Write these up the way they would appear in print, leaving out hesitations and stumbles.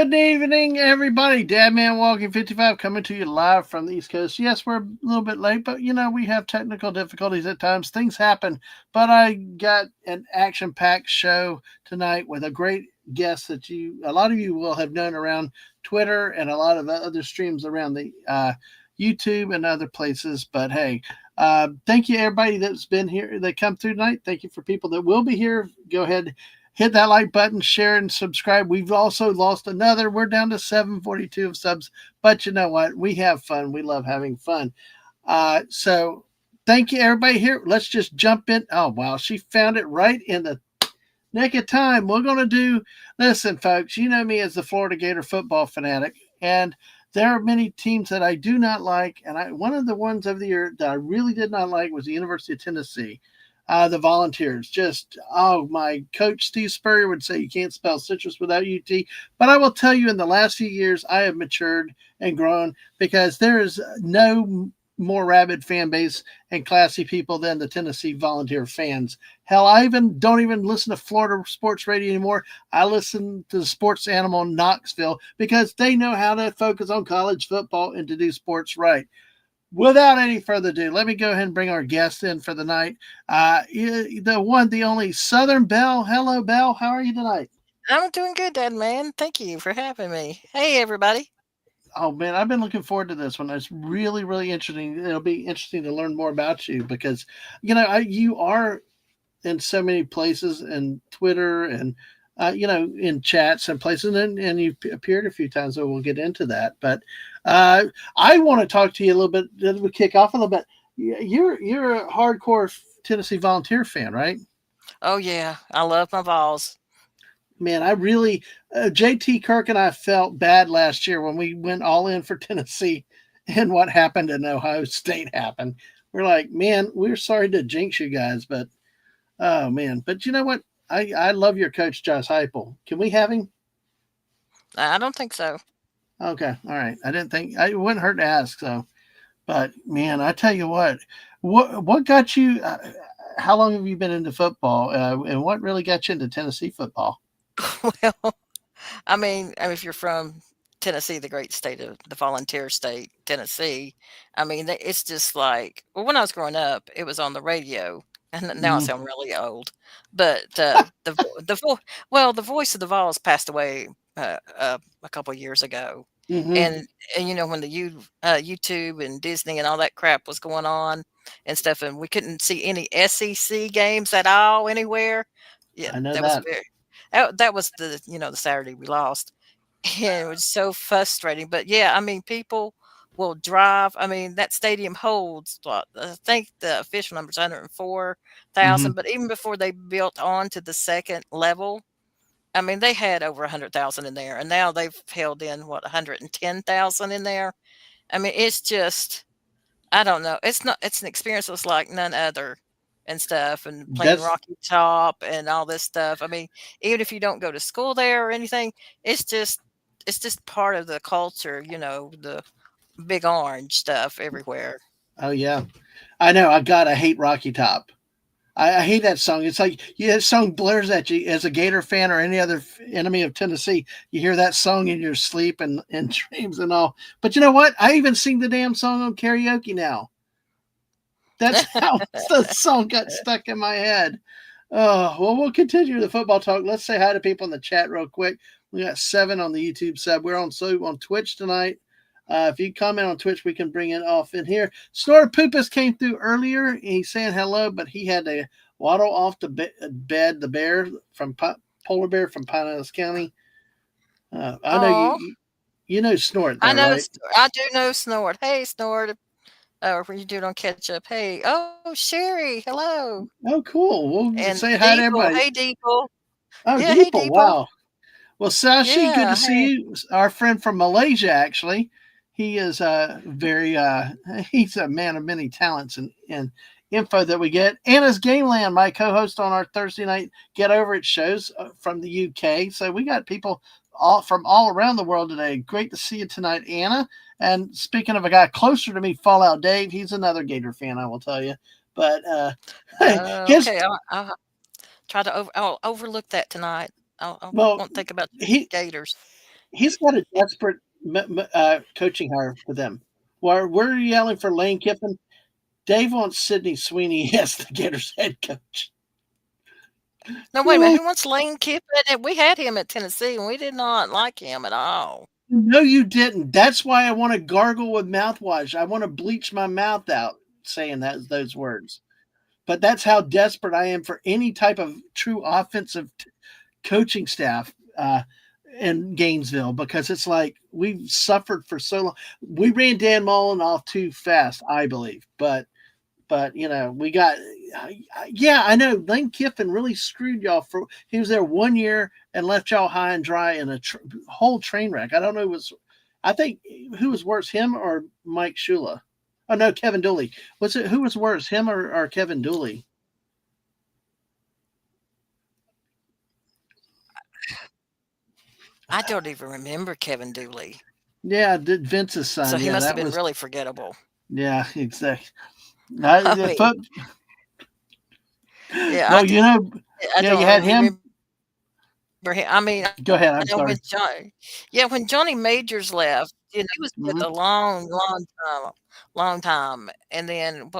Good evening, everybody. Dadman Walking 55 coming to you live from the East Coast. Yes, we're a little bit late, but we have technical difficulties at times. Things happen. But I got an action packed show tonight with a great guest that a lot of you will have known around Twitter and a lot of other streams around the YouTube and other places. But hey, thank you, everybody that's been here, that come through tonight. Thank you for people that will be here. Go ahead, hit that like button, share, and subscribe. We've also lost another. We're down to 742 of subs, but you know what? We have fun. We love having fun. So thank you, everybody here. Let's just jump in. Oh, wow. She found it right in the nick of time. We're going to listen, folks, you know me as the Florida Gator football fanatic, and there are many teams that I do not like. And one of the ones of the year that I really did not like was the University of Tennessee. The Volunteers. Oh, my coach Steve Spurrier would say you can't spell citrus without UT. But I will tell you, in the last few years, I have matured and grown because there is no more rabid fan base and classy people than the Tennessee Volunteer fans. Hell, I don't even listen to Florida sports radio anymore. I listen to the sports animal in Knoxville because they know how to focus on college football and to do sports right. Without any further ado, let me go ahead and bring our guest in for the night. The one, the only Southern Belle. Hello, Belle. How are you tonight? I'm doing good, Dad, man. Thank you for having me. Hey, everybody. Oh man, I've been looking forward to this one. It's really, really interesting. It'll be interesting to learn more about you because you are in so many places and Twitter and in chats and places, and you've appeared a few times, so we'll get into that. But I want to talk to you a little bit. We kick off a little bit. You're a hardcore Tennessee Volunteer fan, right? Oh, yeah. I love my Vols. Man, I really JT Kirk and I felt bad last year when we went all in for Tennessee, and what happened in Ohio State happened. We're like, man, we're sorry to jinx you guys, but oh man, but you know what? I love your coach, Josh Heupel. Can we have him? I don't think so. Okay, all right. I didn't think it wouldn't hurt to ask. So, but man, I tell you what got you? How long have you been into football, and what really got you into Tennessee football? Well, if you're from Tennessee, the great state of the volunteer state, Tennessee, it's just like, well, when I was growing up, it was on the radio. And now I Mm-hmm. sound really old, but the voice of the Vols passed away a couple years ago, Mm-hmm. and when the YouTube and Disney and all that crap was going on and stuff, and we couldn't see any SEC games at all anywhere. Yeah, I know that was that. very that was the Saturday we lost, and it was so frustrating. But yeah, people will drive. That stadium holds what I think the official number is Mm-hmm. 104,000, but even before they built on to the second level, they had over 100,000 in there, and now they've held in what 110,000 in there. It's just I don't know. It's an experience that's like none other and stuff, and playing That's Rocky Top and all this stuff. Even if you don't go to school there or anything, it's just it's just part of the culture, the big orange stuff everywhere. oh yeah, I know. I hate Rocky Top. I hate that song. It's like that song blares at you as a Gator fan or any other enemy of Tennessee. You hear that song in your sleep and dreams and all. But you know what? I even sing the damn song on karaoke now. That's how the song got stuck in my head. Oh, well, we'll continue the football talk. Let's say hi to people in the chat real quick. We got 7 on the YouTube sub. We're on Twitch tonight. If you comment on Twitch, we can bring it off in here. Snort Poopus came through earlier. He's saying hello, but he had to waddle off to bed. The bear from Polar Bear from Pinellas County. I know Oh, you know Snort I there, know. right? I do know Snort. Hey, Snort. Or when you do it on ketchup. Hey, oh Sherry, hello. Oh, cool. We'll And say hi to Deeple. everybody. Hey, Deeple. Oh, Yeah, hey, Deeple, Deeple. wow. Well, Sashi, good to Yeah, see hey. you. Our friend from Malaysia, actually. He is very he's a man of many talents and info that we get. Anna's Gameland, my co-host on our Thursday night Get Over It shows from the UK. So we got people all around the world today. Great to see you tonight, Anna. And speaking of a guy closer to me, Fallout Dave, he's another Gator fan, I will tell you. But his Okay, I'll try to I'll overlook that tonight. I well, won't think about the he Gators. he's got a desperate coaching hire for them. While we're yelling for Lane Kiffin, Dave wants Sidney Sweeney as the Gators head coach. No, wait a minute. Who wants Lane Kiffin? We had him at Tennessee, and we did not like him at all. No, you didn't. That's why I want to gargle with mouthwash. I want to bleach my mouth out saying those words. But that's how desperate I am for any type of true offensive coaching staff in Gainesville, because it's like we've suffered for so long. We ran Dan Mullen off too fast, I believe. But we got yeah, I know Lane Kiffin really screwed y'all. For he was there 1 year and left y'all high and dry in a whole train wreck. I don't know, I think who was worse, him or Mike Shula? Oh no, Kevin Dooley. Who was worse, him or Kevin Dooley? I don't even remember Kevin Dooley. Yeah, Vince's son. So he Yeah, must have that been was. really forgettable. Yeah, exactly. I mean, yeah, Well, I you don't had him. remember him. I mean, Go ahead. I I'm know sorry. when Johnny Majors left, he was with Mm-hmm. a long time, and then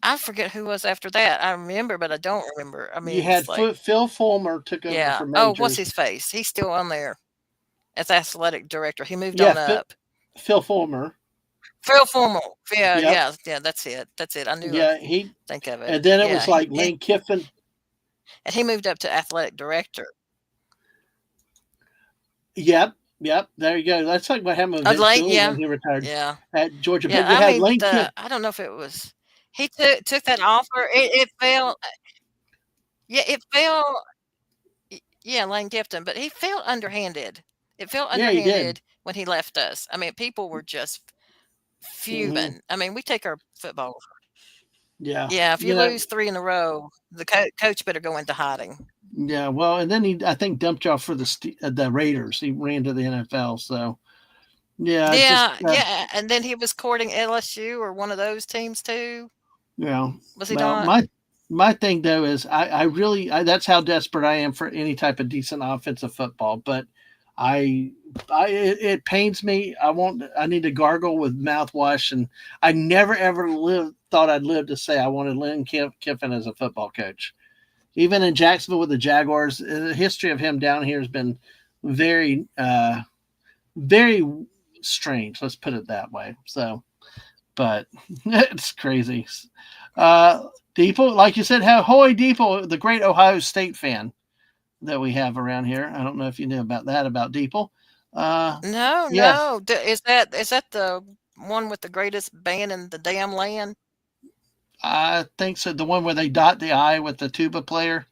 I forget who was after that. I remember, but I don't remember. I You mean, it's had like, Phil Fulmer took over yeah. for Oh, what's Majors. his face? He's still on there as athletic director. He moved Yeah, on up. Phil Fulmer. Phil Formal. Yeah, Yep. yeah. That's it. That's it. I knew I'd Yeah, think of it. and then it Yeah, was like Lane Kiffin. and he moved up to athletic director. Yep. There you go. That's like what happened with Oh, Vince Lane. Dooley when Yeah, he retired yeah, at Georgia. But yeah. you I had mean, Lane Kiffin. I don't know if it was he took that offer. It fell. Yeah, it fell. Yeah, Lane Gifton, but he felt underhanded. It felt Yeah, he did. underhanded when he left us. I mean, people were just Hmm. fuming. I mean, we take our football. Yeah, Yeah, if you lose three in a row, the coach better go into hiding. yeah. Well, and then I think dumped y'all for the Raiders. He ran to the NFL. So yeah, just Yeah, yeah, and then he was courting LSU or one of those teams too. Was he well, not? my thing though is I really that's how desperate I am for any type of decent offensive football. But I it pains me. I need to gargle with mouthwash, and I never ever thought I'd live to say I wanted Lynn Kiffin as a football coach. Even in Jacksonville with the Jaguars, the history of him down here has been very very strange. Let's put it that way. So, but it's crazy. Uh, Deeple, like you said, Hoy Deeple, the great Ohio State fan that we have around here. I don't know if you knew about that about Deeple. No, Yeah, no. Is that the one with the greatest band in the damn land? I think so. The one where they dot the I with the tuba player.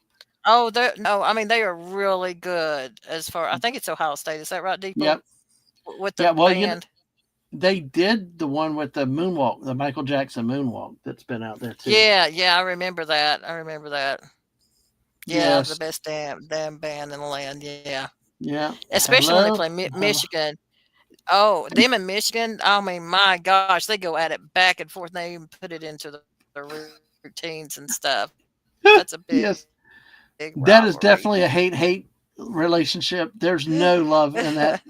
Oh, no. I mean, they are really good as far. I think it's Ohio State. Is that right, Depot? Yep. With the Yeah. Well, band. they did the one with the moonwalk, the Michael Jackson moonwalk that's been out there too. Yeah, yeah. I remember that. I remember that. Yeah, the Yes. best damn band in the land. Yeah, Yeah. especially when they Hello. play Hello. Michigan. Oh, them in Michigan. I mean, my gosh, they go at it back and forth. And they even put it into the routines and stuff. That's a big Yes. That is rivalry. definitely a hate relationship. There's no love in that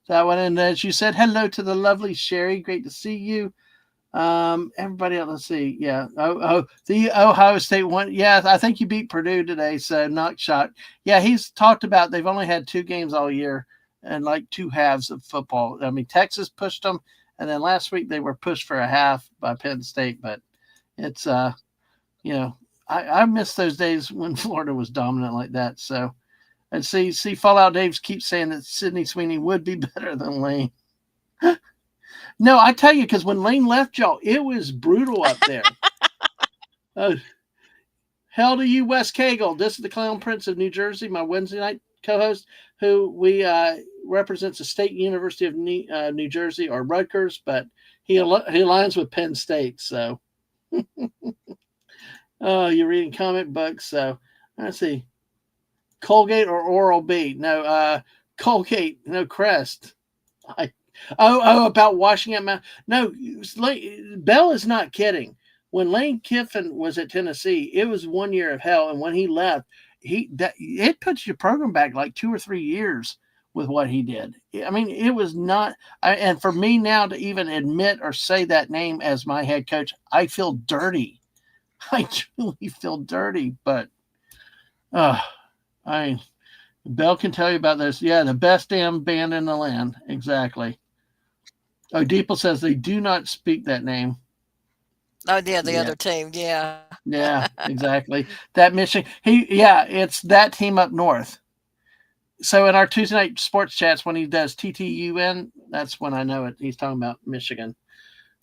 one. And as you said, hello to the lovely Sherry. Great to see you. Everybody else, let's see. Yeah. The Ohio State one. Yeah, I think you beat Purdue today, so not shot. Yeah, he's talked about they've only had 2 games all year and like 2 halves of football. I mean, Texas pushed them, and then last week they were pushed for a half by Penn State. But it's you know, I miss those days when Florida was dominant like that. So and see, Fallout Dave's keeps saying that Sidney Sweeney would be better than Lane. No, I tell you, because when Lane left y'all, it was brutal up there. Oh, hell to you, Wes Cagle. This is the Clown Prince of New Jersey, my Wednesday night co-host, who we represents the State University of New Jersey or Rutgers, but he aligns with Penn State. So, oh, you're reading comic books. So, let's see, Colgate or Oral B? No, Colgate. No, Crest. I about washing up my no. Bell is not kidding. When Lane Kiffin was at Tennessee, it was 1 year of hell, and when he left, it puts your program back like 2 or 3 years with what he did. I mean, it was not. And for me now to even admit or say that name as my head coach, I feel dirty. I truly feel dirty. But uh, I Belle can tell you about this. Yeah, the best damn band in the land. Exactly. Oh, Deeple says they do not speak that name. Oh, yeah, the Yeah. other team, yeah. Yeah, exactly. That Michigan, yeah, it's that team up north. So in our Tuesday night sports chats, when he does TTUN, that's when I know it. He's talking about Michigan.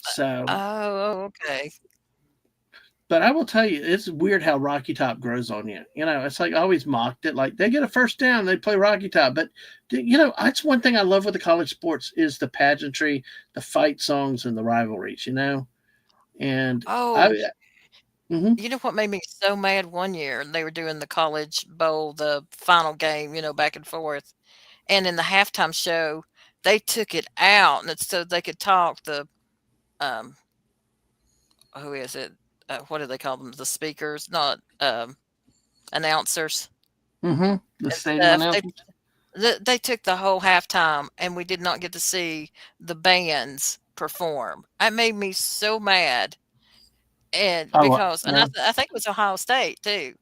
So, Oh, okay. but I will tell you, it's weird how Rocky Top grows on you. You know, it's like I always mocked it. Like they get a first down, they play Rocky Top. But you know, that's one thing I love with the college sports is the pageantry, the fight songs, and the rivalries. You know, and Oh, I, mm-hmm, you know what made me so mad one year? They were doing the college bowl, the final game, back and forth. And in the halftime show, they took it out and it's so they could talk. Um, who is it? What do they call them? The speakers, not announcers mm-hmm, the and stadium stuff. announcements. They took the whole halftime, and we did not get to see the bands perform. It made me so mad, and Oh, because and yeah. I think it was Ohio State too.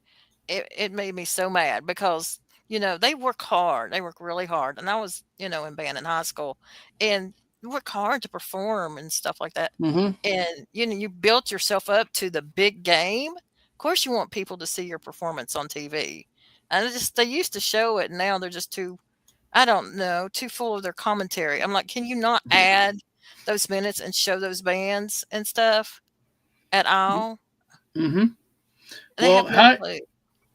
It made me so mad because, they work hard. They work really hard, and I was, in band in high school, and you work hard to perform and stuff like that, Mm-hmm. and, you built yourself up to the big game. Of course, you want people to see your performance on TV, and they used to show it, and now they're just too I don't know, too full of their commentary. I'm like, "Can you not add those minutes and show those bands and stuff at all?" Mm-hmm. They Well, have no hi, clue.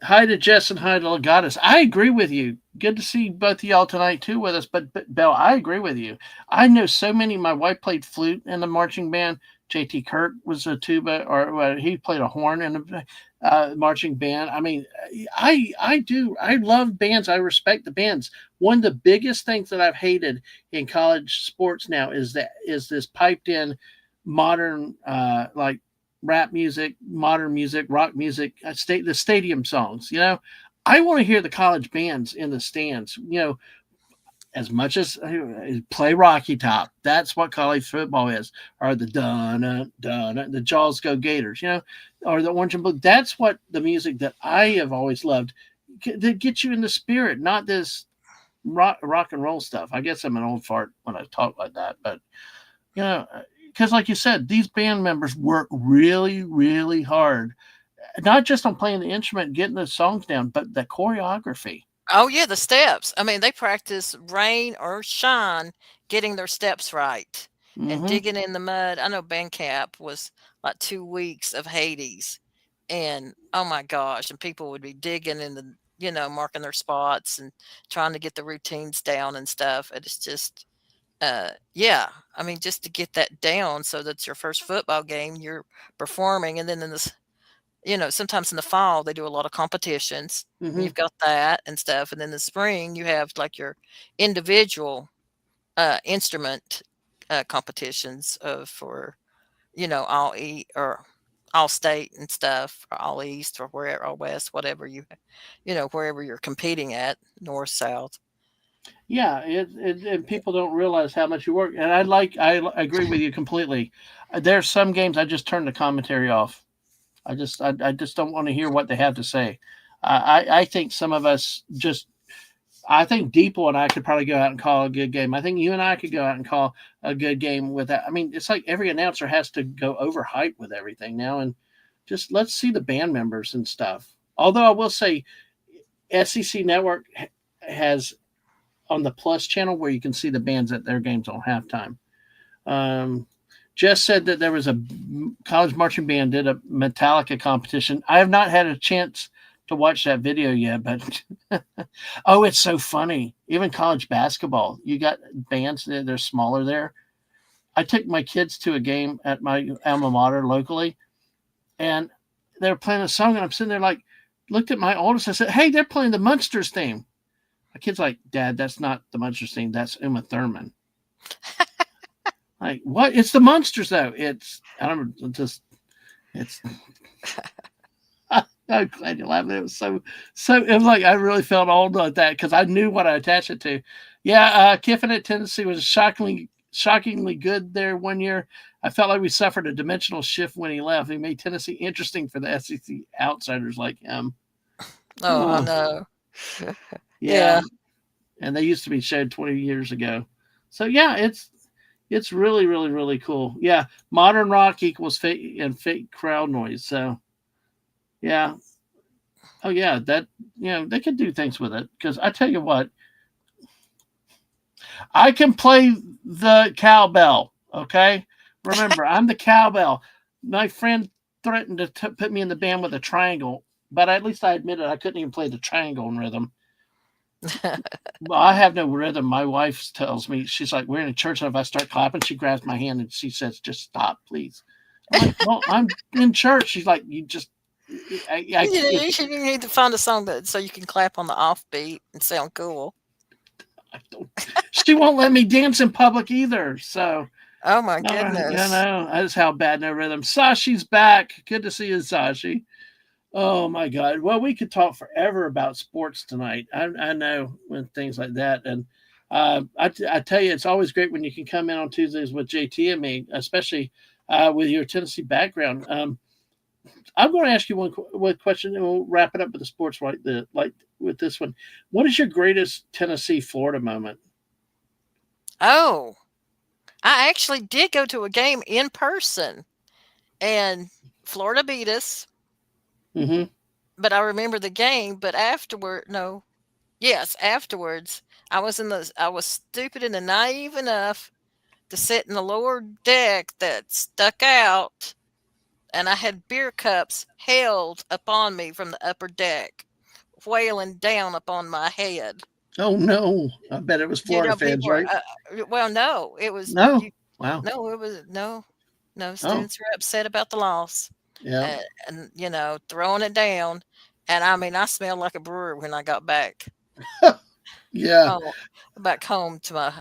hi to Jess and hi to Legatus. I agree with you. Good to see both of y'all tonight too with us. But Belle, I agree with you. I know so many. My wife played flute in the marching band. JT Kurt was a tuba, or he played a horn in the marching band. I mean, I do. I love bands. I respect the bands. One of the biggest things that I've hated in college sports now is this piped in modern like rap music, modern music, rock music, the stadium songs. You know, I want to hear the college bands in the stands. You know, as much as play Rocky Top. That's what college football is, or the dun dun the Jaws Go Gators. You know, or the Orange and Blue. That's what the music that I have always loved that gets you in the spirit, not this rock and roll stuff. I guess I'm an old fart when I talk like that, but you know, because like you said, these band members work really, really hard, not just on playing the instrument, getting the songs down, but the choreography. Oh, yeah, the steps. I mean, they practice rain or shine getting their steps right and Mm-hmm. digging in the mud. I know band camp was like 2 weeks of Hades, and, oh my gosh, and people would be digging in marking their spots and trying to get the routines down and stuff. And it's just yeah, I mean, just to get that down so that's your first football game, you're performing, and then in this, sometimes in the fall they do a lot of competitions, and Mm-hmm. you've got that and stuff, and then the spring you have like your individual instrument competitions of for all or all state and stuff, or all east or wherever, all west, whatever wherever you're competing at, north, south. Yeah, and people don't realize how much you work. And agree with you completely. There's some games I just turn the commentary off. I just don't want to hear what they have to say. I think some of us just I think Deeple and I could probably go out and call a good game. I think you and I could go out and call a good game with that. I mean, it's like every announcer has to go overhype with everything now, and just let's see the band members and stuff. Although I will say, SEC Network has on the Plus channel where you can see the bands at their games on halftime. Um, Jess said that there was a college marching band did a Metallica competition. I have not had a chance to watch that video yet, but oh, it's so funny. Even college basketball, you got bands that they're smaller there. I took my kids to a game at my alma mater locally, and they were playing a song, and I'm sitting there like, looked at my oldest. I said, "Hey, they're playing the Munsters theme." My kid's like, "Dad, that's not the Munsters theme. That's Uma Thurman." Like, what? It's the Munsters though. It's I don't know, just it's I'm glad you laughed. It was it was like I really felt old like that because I knew what I attached it to. Yeah, Kiffin at Tennessee was shockingly good there one year. I felt like we suffered a dimensional shift when he left. He made Tennessee interesting for the SEC outsiders like him. Oh, I Uh, know. yeah, Yeah. and they used to be showed 20 years ago. So yeah, it's really cool. Yeah, modern rock equals fake and fake crowd noise. So yeah, oh yeah, that they could do things with it because I tell you what, I can play the cowbell. Okay, remember I'm the cowbell. My friend threatened to put me in the band with a triangle, but at least I admitted I couldn't even play the triangle in rhythm. Well, I have no rhythm. My wife tells me, she's like, we're in a church, and if I start clapping, she grabs my hand and she says, just stop, please. I'm like, well, I'm in church. She's like, you just, You need to find a song that so you can clap on the offbeat and sound cool. I don't, she won't let me dance in public either. So, Oh my you goodness. know, that's how bad no rhythm. Sashi's back. Good to see you, Sashi. Oh my God. Well, we could talk forever about sports tonight. I know when things like that. And I tell you, it's always great when you can come in on Tuesdays with JT and me, especially with your Tennessee background. I'm going to ask you one question, and we'll wrap it up with the sports like with this one. What is your greatest Tennessee Florida moment? Oh, I actually did go to a game in person, and Florida beat us, Mm-hmm. but I remember the game. But afterward, no, yes, afterwards, I was stupid and naive enough to sit in the lower deck that stuck out, and I had beer cups held upon me from the upper deck, wailing down upon my head. Oh no! I bet it was You Florida know, fans, people were, right? well, no, it was No. you. Wow. No, it was no, no. Oh Students were upset about the loss, yeah. and throwing it down. And I mean, I smelled like a brewer when I got Yeah. home, back home to my,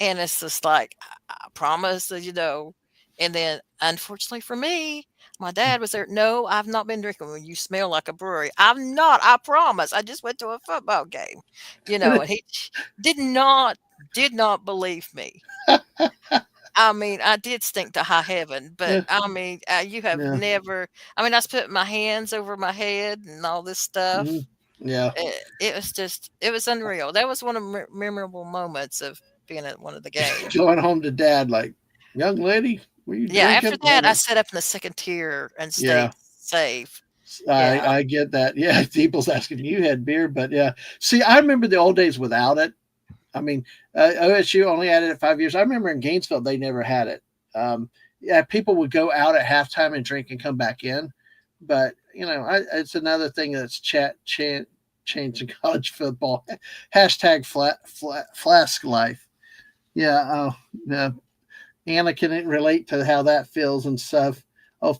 and it's just like I promise, and then unfortunately for me, my dad was there. No, I've not been drinking. When you smell like a brewery, I've not. I promise. I just went to a football game, and he did not did not believe me. I mean, I did stink to high heaven, but Yeah. I mean, you have Yeah. never. I mean, I was putting my hands over my head and all this Mhm. stuff. Yeah. It was just, it was unreal. That was one of the memorable moments of being at one of the games. Going home to dad, like, young lady, were you Yeah, after drinking? that, I sat up in the second tier and stayed Yeah, safe. I Yeah. I get that. Yeah, people's asking you had beer, but yeah. See, I remember the old days without it. I mean, OSU only had it at 5 years. I remember in Gainesville they never had it. Yeah, people would go out at halftime and drink and come back in, but it's another thing that's changing college football. Hashtag flask life. Yeah. Oh, yeah. Anna can relate to how that feels and stuff. Oh,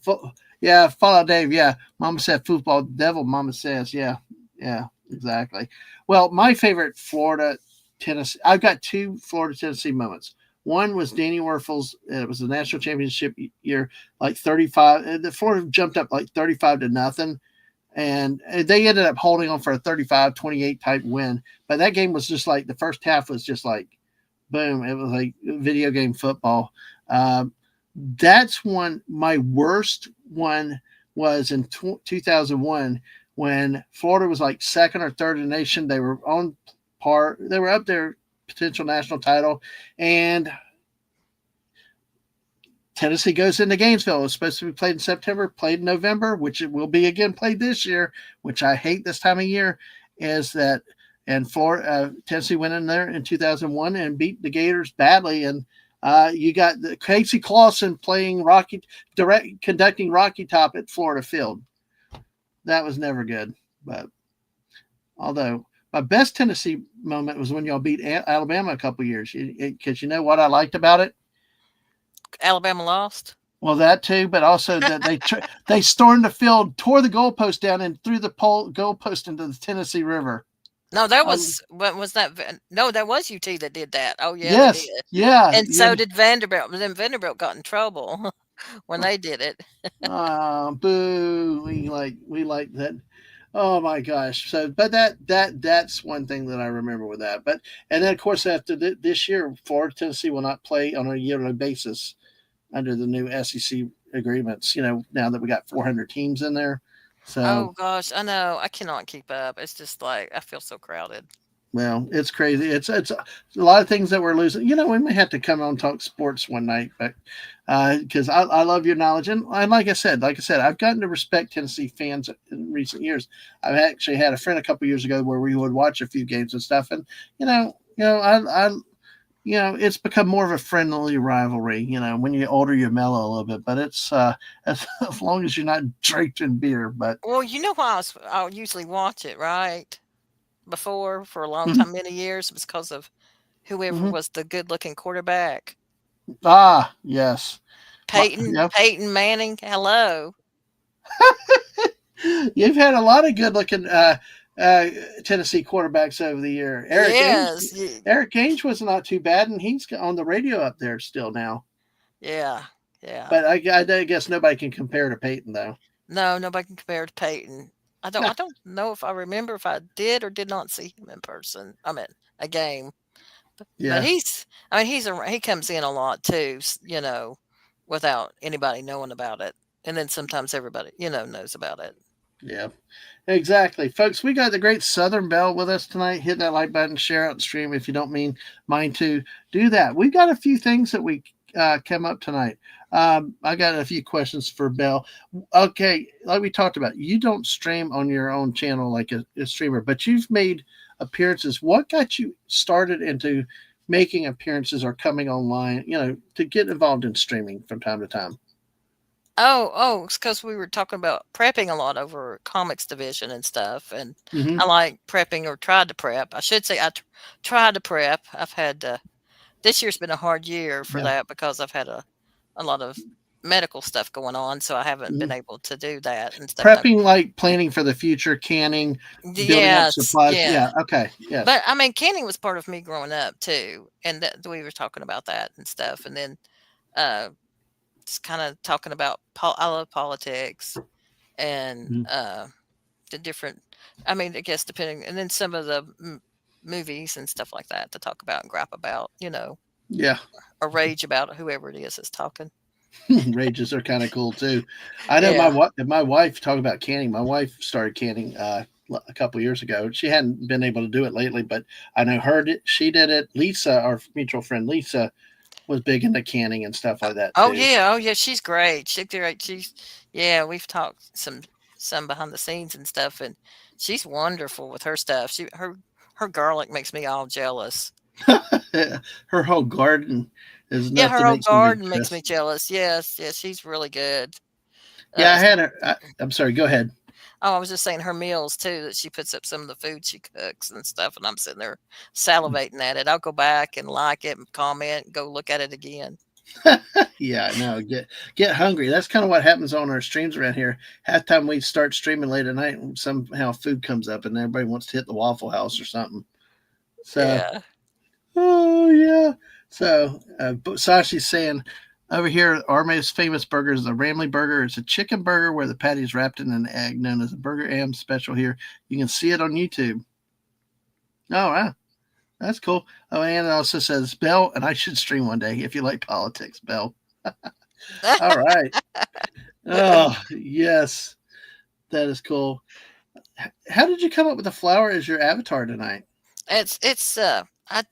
yeah, Fallout Dave. Yeah, Mama said football devil. Mama says, yeah, yeah, exactly. Well, my favorite Florida Tennessee. I've got two Florida Tennessee moments. One was Danny Werfel's. It was the national championship year, like 35. The Florida jumped up like 35-0, and they ended up holding on for a 35-28 type win. But that game was just like the first half was just like boom. It was like video game football. Um, that's one. My worst one was in 2001 when Florida was like second or third in the nation. They were on par. They were up there, potential national title, and Tennessee goes into Gainesville. It was supposed to be played in September, played in November, which it will be again played this year, which I hate this time of year. Is that and Florida, Tennessee went in there in 2001 and beat the Gators badly. And you got Casey Clausen playing conducting Rocky Top at Florida Field. That was never good. But although my best Tennessee moment was when y'all beat Alabama a couple years, because you know what I liked about it. Alabama lost. Well, that too, but also that they stormed the field, tore the goalpost down, and threw the goalpost into the Tennessee River. No, that Um, was what was that? No, that was UT that did that. Oh yeah, they yes, did. yeah, And so did Vanderbilt. But then Vanderbilt got in trouble. when they did it. Boo! We like that. Oh my gosh! So, but that's one thing that I remember with that. But and then of course after this year, Florida Tennessee will not play on a yearly basis under the new SEC agreements. Now that we got 400 teams in there, so Oh gosh, I know. I cannot keep up. It's just like I feel so crowded. well, it's crazy. It's a lot of things that we're losing. We may have to come on and talk sports one night, but because I love your knowledge and like I said, I've gotten to respect Tennessee fans in recent years. I've actually had a friend a couple years ago where we would watch a few games and stuff, and it's become more of a friendly rivalry. When you get older, you mellow a little bit, but it's as long as you're not drinking beer. But Well, you know why I'll usually watch it, right? Before for a long mhm, time, many years, it was because of whoever mhm. was the good-looking quarterback. Yes. Peyton Yep. Peyton Manning. Hello. You've had a lot of good-looking uh, Tennessee quarterbacks over the year. Yes. Eric Ainge was not too bad, and he's on the radio up there still now. Yeah. Yeah. But I guess nobody can compare to Peyton, though. No, nobody can compare to Peyton. I don't know if I remember if I did or did not see him in person. I mean, a game. But Yeah, he comes in a lot too, without anybody knowing about it. And then sometimes everybody, knows about it. yeah. Exactly, folks. We got the great Southern Belle with us tonight. Hit that like button, share out the stream if you don't mind to do that. We've got a few things that we come up tonight. I got a few questions for Belle. Okay, like we talked about, you don't stream on your own channel like a streamer, but you've made appearances. What got you started into making appearances or coming online? To get involved in streaming from time to time. Oh, it's because we were talking about prepping a lot over comics division and stuff, and Hmm. I like prepping or tried to prep. I should say tried to prep. I've had this year's been a hard year for Yeah. that because I've had a lot of medical stuff going on, so I haven't been Hmm. able to do that and stuff. Prepping, like planning for the future, canning, building up Yes, supplies. yeah. Yeah. Okay. Yes. But I mean, canning was part of me growing up too, and that we were talking about that and stuff, and then uh, just kind of talking about I love politics and Mhm. the different. I mean, I guess depending, and then some of the movies and stuff like that to talk about and gripe about, Yeah. or rage about whoever it is that's talking. Rages are kind of cool too. I know Yeah, my wife talked about canning. My wife started canning a couple years ago. She hadn't been able to do it lately, but I know she did it. Lisa, our mutual friend Lisa, was big into canning and stuff like that oh too. yeah, oh yeah, she's great. She's great. Yeah, we've talked some behind the scenes and stuff, and she's wonderful with her stuff. Her garlic makes me all jealous. Her whole garden is Yeah, enough to her old make somebody garden makes me jealous. jealous. Yes, yes, she's really good. Yeah, I Uh, had her. I'm sorry. Go ahead. oh, I was just saying her meals too. That she puts up some of the food she cooks and stuff, and I'm sitting there salivating at it. I'll go back and like it and comment, and go look at it again. Yeah, no, get hungry. That's kind of what happens on our streams around here. Half time we start streaming late at night, and somehow food comes up, and everybody wants to hit the Waffle House or something. So, Yeah. oh yeah. So, Sashi's saying over here, our most famous burger is the Ramley Burger. It's a chicken burger where the patty is wrapped in an egg, known as a Burger Am special. Here, you can see it on YouTube. Oh wow, that's cool. Oh, and it also says Bell, and I should stream one day if you like politics, Bell. All right. Oh, yes. That is cool. How did you come up with the flower as your avatar tonight? It's I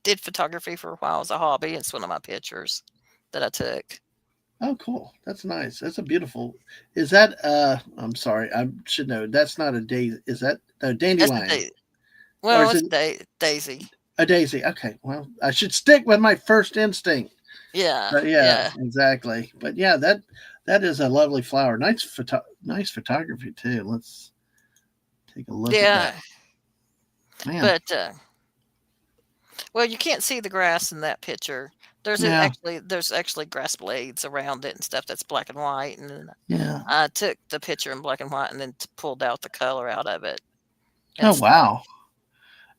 did photography for a while as a hobby. It's one of my pictures that I took. Oh, cool. That's nice. That's a beautiful. Is that I'm sorry. I should know. That's not a daisy. Is that a That's a dandelion? Or well, is it's it Daisy. a daisy? Okay. Well, I should stick with my first instinct. Yeah, But yeah, yeah, exactly. But yeah, that is a lovely flower. Nice photography too. Let's take a look at that. yeah. Man. But well, you can't see the grass in that picture. Yeah. There's actually grass blades around it and stuff that's black and white, and then Yeah. I took the picture in black and white and then pulled out the color out of it and Oh stuff. wow.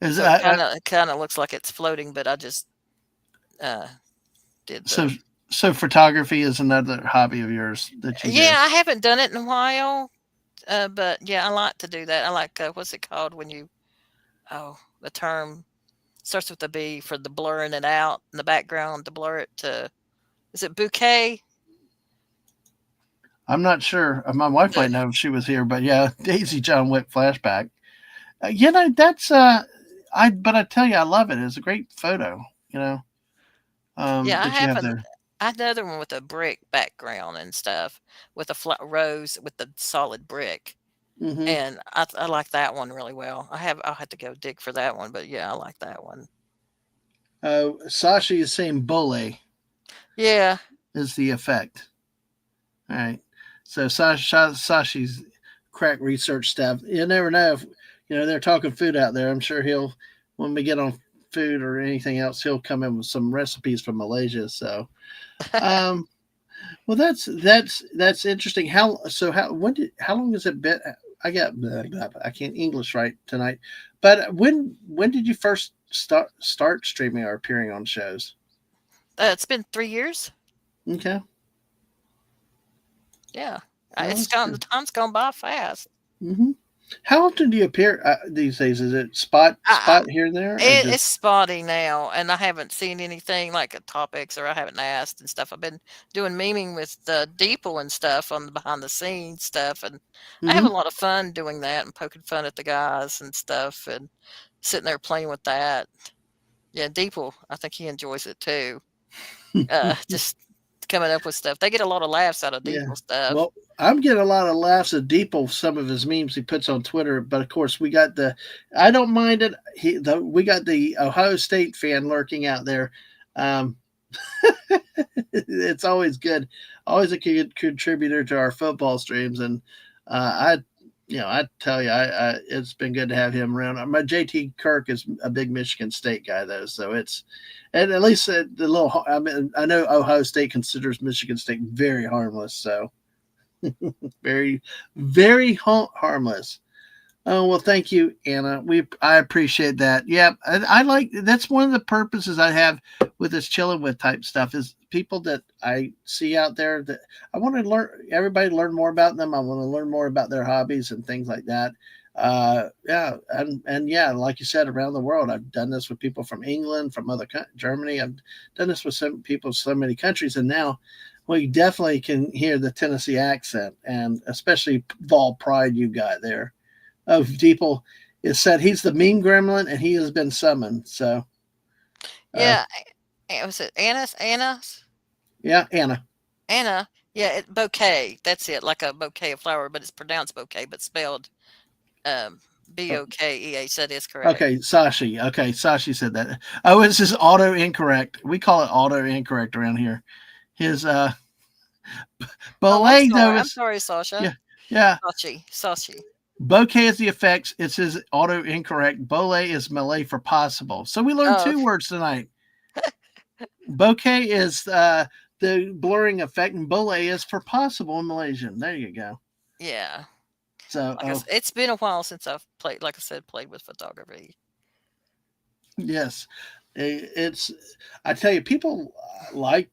Is So it I kind of looks like it's floating, but I just uh, did so the So photography is another hobby of yours that you do. Yeah, I haven't done it in a while, but yeah, I like to do that. I like what's it called when you the term starts with a B for the blurring it out in the background to blur it to is it bouquet? I'm not sure. My wife The might know if she was here, but yeah, Daisy John Wick flashback. That's I. But I tell you, I love it. It's a great photo. You know, yeah, I that you have have there. another one with a brick background and stuff with a flat rose with the solid brick. Hmm. And I like that one really well. I'll have to go dig for that one, but yeah, I like that one. Sashi is saying "bole" Yeah. is the effect. All right. So Sashi's crack research staff. You never know if they're talking food out there. I'm sure he'll when we get on food or anything else, he'll come in with some recipes from Malaysia. So, um, well, that's interesting. How long has it been? I can't English right tonight. But when did you first start streaming or appearing on shows? It's been 3 years. Okay, Yeah. well, It's that's gone. The good. time's gone by fast. Hmm. How often do you appear these days? Is it spot here and there, or It's just? spotty now, and I haven't seen anything like topics, or I haven't asked and stuff. I've been doing memeing with Deeple and stuff on the behind the scenes stuff, and I have Hmm. a lot of fun doing that and poking fun at the guys and stuff, and sitting there playing with that. Yeah, Deeple, I think he enjoys it too. Just coming up with stuff. They get a lot of laughs out of Yeah. Deeple stuff. Well, I'm getting a lot of laughs at Deeple some of his memes he puts on Twitter, but of course we got the. I don't mind it. We got the Ohio State fan lurking out there. Um, it's always good, always a good contributor to our football streams, and I tell you, it's been good to have him around. My JT Kirk is a big Michigan State guy though, so and at least the little. I mean, I know Ohio State considers Michigan State very harmless, so very, very harmless. Oh well, thank you, Anna. I appreciate that. Yeah, I like that's one of the purposes I have with this chilling with type stuff is people that I see out there that I want to learn. Everybody learn more about them. I want to learn more about their hobbies and things like that. Yeah, and yeah, like you said, around the world, I've done this with people from England, from Germany. I've done this with some people, so many countries, and now we definitely can hear the Tennessee accent, and especially Vol Pride you got there of people is said he's the mean gremlin and he has been summoned. So, uh, Yeah, was it Anna's? yeah, Anna. Anna. Yeah, bouquet. That's it, like a bouquet of flower, but it's pronounced bouquet, but spelled um, Bokea. So that is correct. Okay, Sashi. Okay, Sashi said that. Oh, it's just auto incorrect. We call it auto incorrect around here. His Oh, I'm belay sorry. though I'm is sorry, Sasha. yeah, yeah. Sashi. Bouquet is the effects. It says auto incorrect. Bole is Malay for possible. So we learned Oh, two words tonight. Bouquet is the blurring effect, and bole is for possible in Malaysian. There you go. yeah. So, Like it's been a while since I've played. Like I said, played with photography. yes, it's. I tell you, people like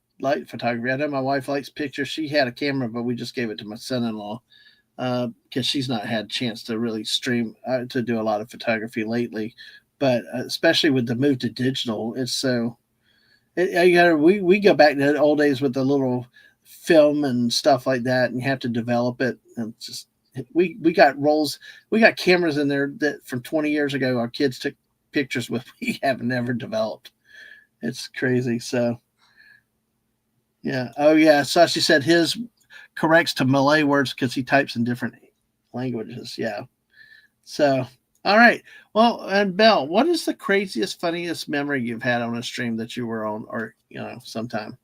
photography. I know my wife likes pictures. She had a camera, but we just gave it to my son-in-law because she's not had a chance to really stream to do a lot of photography lately. But especially with the move to digital, it's so. We go back to the old days with the little film and stuff like that, and you have to develop it. And it's just we got rolls, we got cameras in there that from 20 years ago our kids took pictures with. We have never developed. It's crazy. So yeah. Oh yeah. Sashi said his corrects to Malay words because he types in different languages. Yeah. So all right. Well, and Belle, what is the craziest, funniest memory you've had on a stream that you were on, or sometime?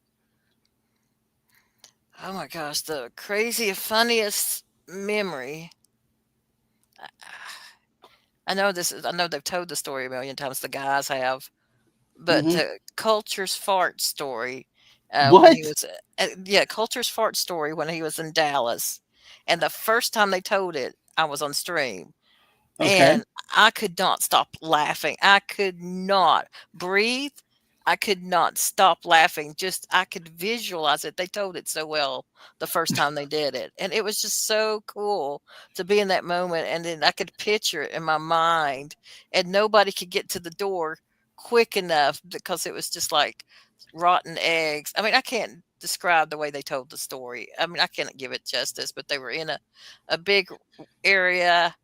Oh my gosh, the crazy funniest memory. I know this is. I know they've told the story a million times. The guys have, but Mm-hmm. Culture's fart story when he What? was yeah, Culture's fart story when he was in Dallas, and the first time they told it, I was on stream, Okay. and I could not stop laughing. I could not breathe. I could not stop laughing. Just I could visualize it. They told it so well the first time they did it. And it was just so cool to be in that moment. And then I could picture it in my mind. And nobody could get to the door quick enough because it was just like rotten eggs. I mean, I can't describe the way they told the story. I mean, I can't give it justice, but they were in a big area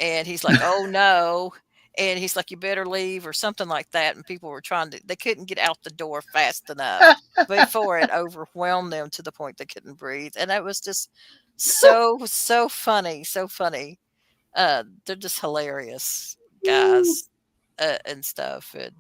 and he's like, "Oh no." And he's like, "You better leave," or something like that. And people were trying to, they couldn't get out the door fast enough before it overwhelmed them to the point they couldn't breathe. And it was just so funny, so funny. They're just hilarious guys and stuff. And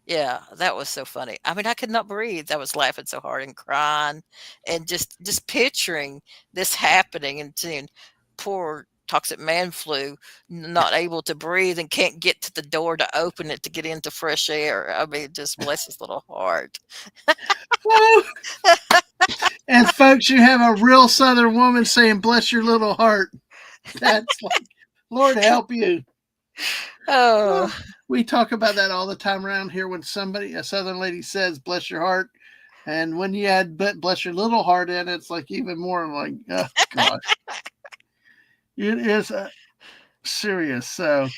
yeah, that was so funny. I mean, I could not breathe. I was laughing so hard and crying, and just picturing this happening and seeing poor toxic man flu not able to breathe and can't get to the door to open it to get into fresh air. I mean, just bless his little heart. And folks, you have a real Southern woman saying, "Bless your little heart." That's like, Lord help you. Oh, We talk about that all the time around here when somebody, a Southern lady, says, "Bless your heart." And when you add "but bless your little heart" in, it's like even more like, oh gosh, it is serious. So,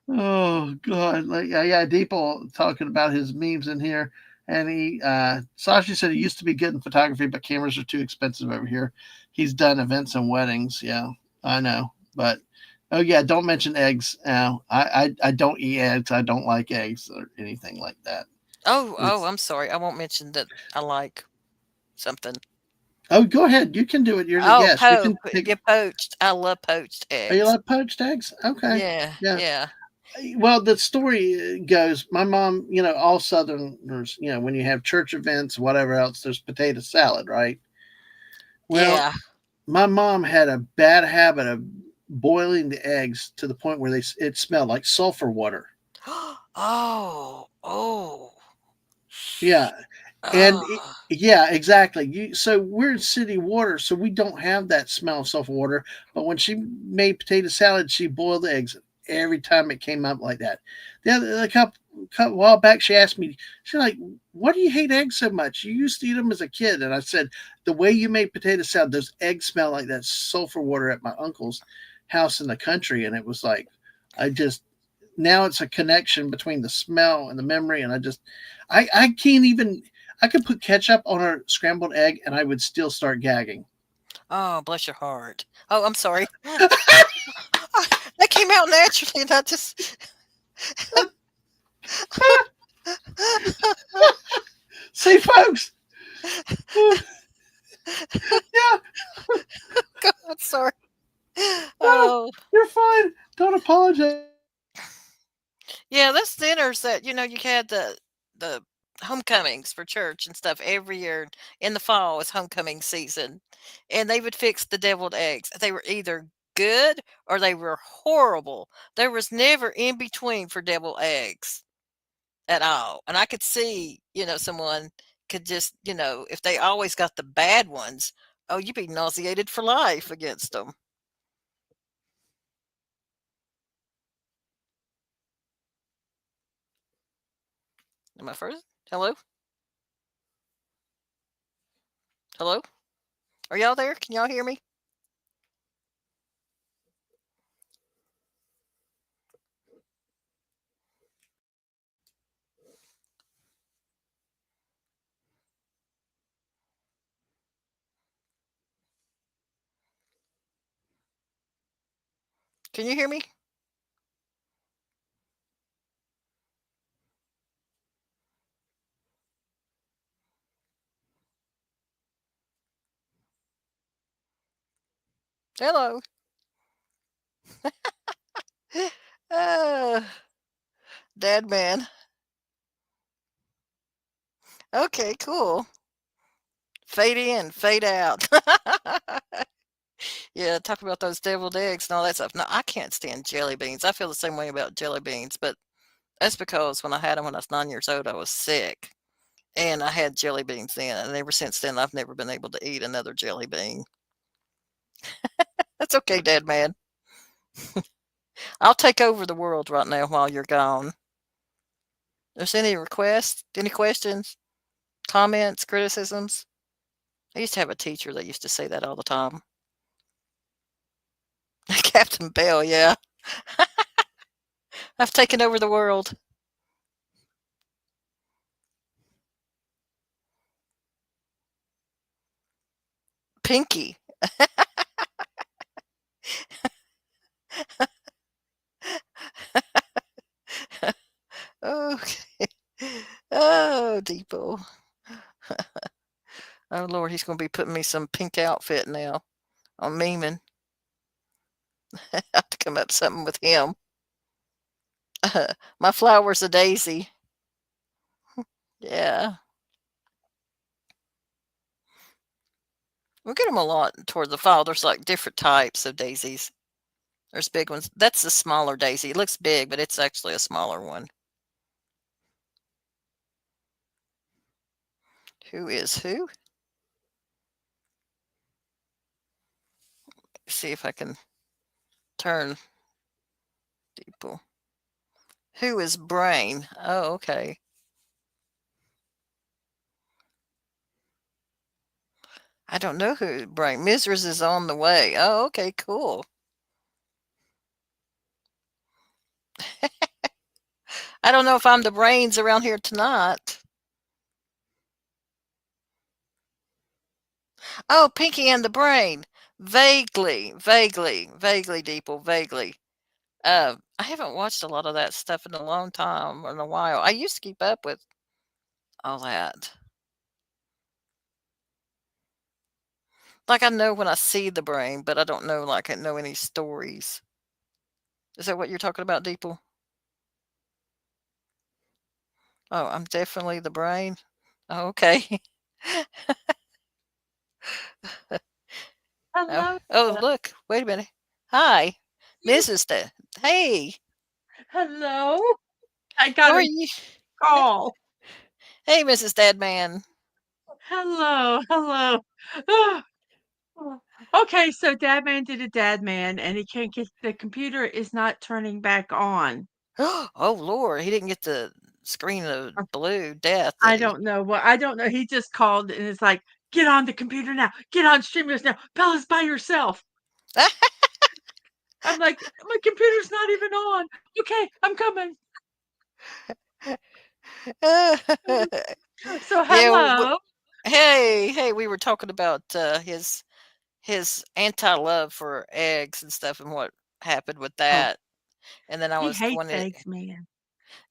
oh god, like yeah, Deeple talking about his memes in here, and he Sashi said he used to be good in photography, but cameras are too expensive over here. He's done events and weddings. Yeah, I know, but oh yeah, don't mention eggs. Now I don't eat eggs. I don't like eggs or anything like that. oh, It's I'm sorry. I won't mention that I like something. oh, go ahead. You can do it. You're the Oh, guest. You can take. get poached. I love poached Oh, you eggs. like poached eggs? Okay. Yeah, Yeah. yeah, Well, the story goes, my mom, all Southerners, when you have church events, whatever else, there's potato salad, right? Well, yeah. my mom had a bad habit of boiling the eggs to the point where it smelled like sulfur water. Oh, oh, Yeah, and oh. yeah, exactly. So we're in city water, so we don't have that smell of sulfur water. But when she made potato salad, she boiled the eggs every time it came up like that. A couple while back, she asked me, she's like, "Why do you hate eggs so much? You used to eat them as a kid." And I said, "The way you make potato salad, those eggs smell like that sulfur water at my uncle's house in the country." And it was like, I just now it's a connection between the smell and the memory, and I can't even. I could put ketchup on a scrambled egg and I would still start gagging. Oh, bless your heart. Oh, I'm sorry. That came out naturally, and I just See, folks, yeah, I'm sorry. no, Oh, you're fine. Don't apologize. yeah, that's dinners that you had the homecomings for church and stuff every year in the fall was homecoming season, and they would fix the deviled eggs. They were either good or they were horrible. There was never in between for deviled eggs at all. And I could see, someone could just, if they always got the bad ones, oh, you'd be nauseated for life against them. Am I first? Hello? Hello? Are y'all there? Can y'all hear me? Can you hear me? Hello? uh, Dad man. Okay, cool. Fade in, fade out. Yeah, talk about those deviled eggs and all that stuff. No, I can't stand jelly beans. I feel the same way about jelly beans, but that's because when I had them when I was 9 years old, I was sick. And I had jelly beans then, and ever since then, I've never been able to eat another jelly bean. That's okay, Dad man. I'll take over the world right now while you're gone. There's any requests, any questions, comments, criticisms? I used to have a teacher that used to say that all the time. Captain Bell, yeah. I've taken over the world. Pinky. Okay. Oh, Depot. Oh, Lord, he's going to be putting me some pink outfit now. I'm memeing. I have to come up with something with him. My flower's a daisy. Yeah. We get them a lot toward the fall. There's like different types of daisies. There's big ones. That's the smaller daisy. It looks big, but it's actually a smaller one. Who is who? See if I can turn people. Who is Brain? Oh, okay. I don't know who Brain. Mrs. is on the way. Oh, okay, cool. I don't know if I'm the brains around here tonight. Oh, Pinky and the Brain. Vaguely, Deeple, vaguely. I haven't watched a lot of that stuff in a long time or in a while. I used to keep up with all that. Like I know when I see the brain, but I don't know like I know any stories. Is that what you're talking about, Deeple? Oh, I'm definitely the brain. Oh, okay. Oh, Hello. oh, look. Wait a minute. Hi, Mrs. Hey, Hello. I how got are a you? call. Hey, Mrs. Dadman. Hello. Hello. Okay, so Dadman did a Dadman, and he can't get the computer is not turning back on. Oh Lord, he didn't get the screen of blue death, did I he? don't know what I don't know. He just called and it's like, get on the computer now. Get on Streamlabs now. Bella's by yourself. I'm like, my computer's not even on. Okay, I'm coming. So Yeah. hello. Hey, we were talking about his anti-love for eggs and stuff and what happened with Oh, that. And then I he was hates wanting eggs, man.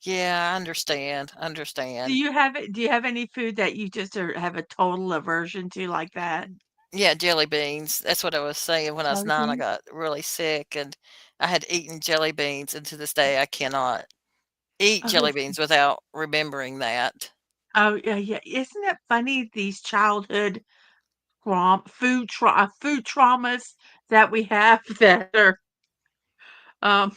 yeah, I understand. Understand. Do you have any food that you just have a total aversion to like that? Yeah, jelly beans. That's what I was saying when I was Jelly 9, I beans? got really sick and I had eaten jelly beans, and to this day I cannot eat Oh, jelly beans without remembering that. oh, yeah, yeah. Isn't it funny these childhood food traumas that we have that are, um,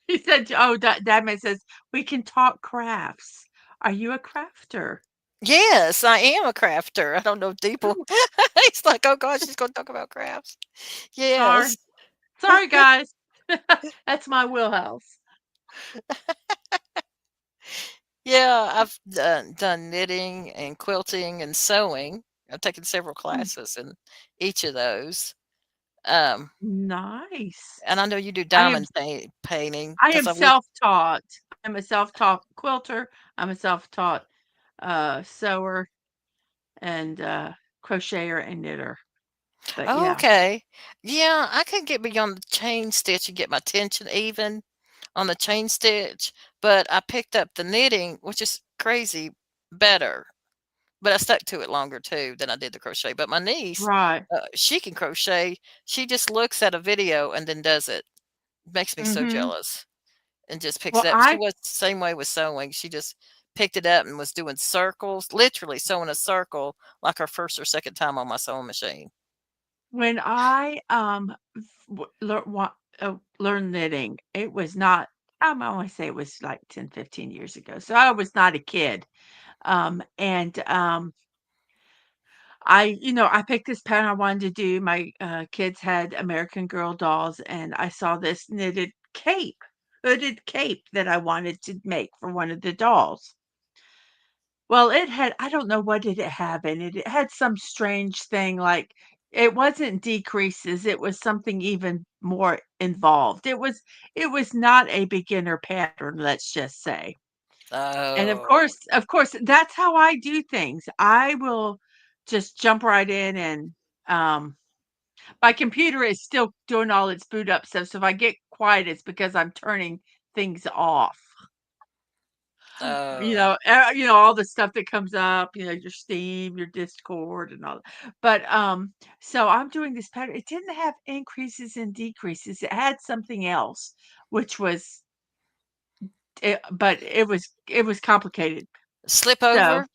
he said, oh, Dadman says, we can talk crafts. Are you a crafter? Yes, I am a crafter. I don't know people. Oh, He's like, "Oh gosh, she's gonna talk about crafts." sorry. Yes. Sorry, guys. That's my wheelhouse. Yeah, I've done knitting and quilting and sewing. I've taken several Mm, classes in each of those. Um, nice. and I know you do I am diamond painting I because am I've looked. self-taught. I'm a self-taught quilter. I'm a self-taught sewer and crocheter and knitter. But Oh, yeah, okay. Yeah, I could get beyond the chain stitch and get my tension even on the chain stitch, but I picked up the knitting, which is crazy better. But I stuck to it longer too than I did the crochet. But my niece, right. she can crochet. She just looks at a video and then does it. Makes me so Mhm. jealous and just picks Well, it up. She I was the same way with sewing. She just picked it up and was doing circles, literally sewing a circle like her first or second time on my sewing machine. when I learned knitting, it was not. I want to say it was like 10, 15 years ago. So I was not a kid. And I picked this pattern I wanted to do. My kids had American Girl dolls, and I saw this knitted cape. hooded cape that I wanted to make for one of the dolls. Well, it had I don't know what did it have in it. It had some strange thing, like, it wasn't decreases, it was something even more involved. It was not a beginner pattern, let's just say. And Oh, of course, that's how I do things. I will just jump right in and, um my computer is still doing all its boot up stuff, so if I get quiet, it's because I'm turning things off. oh, All the stuff that comes up, your Steam, your Discord, and all but, so I'm doing this pattern. It didn't have increases and decreases. It had something else, which was but it was complicated. slip So over.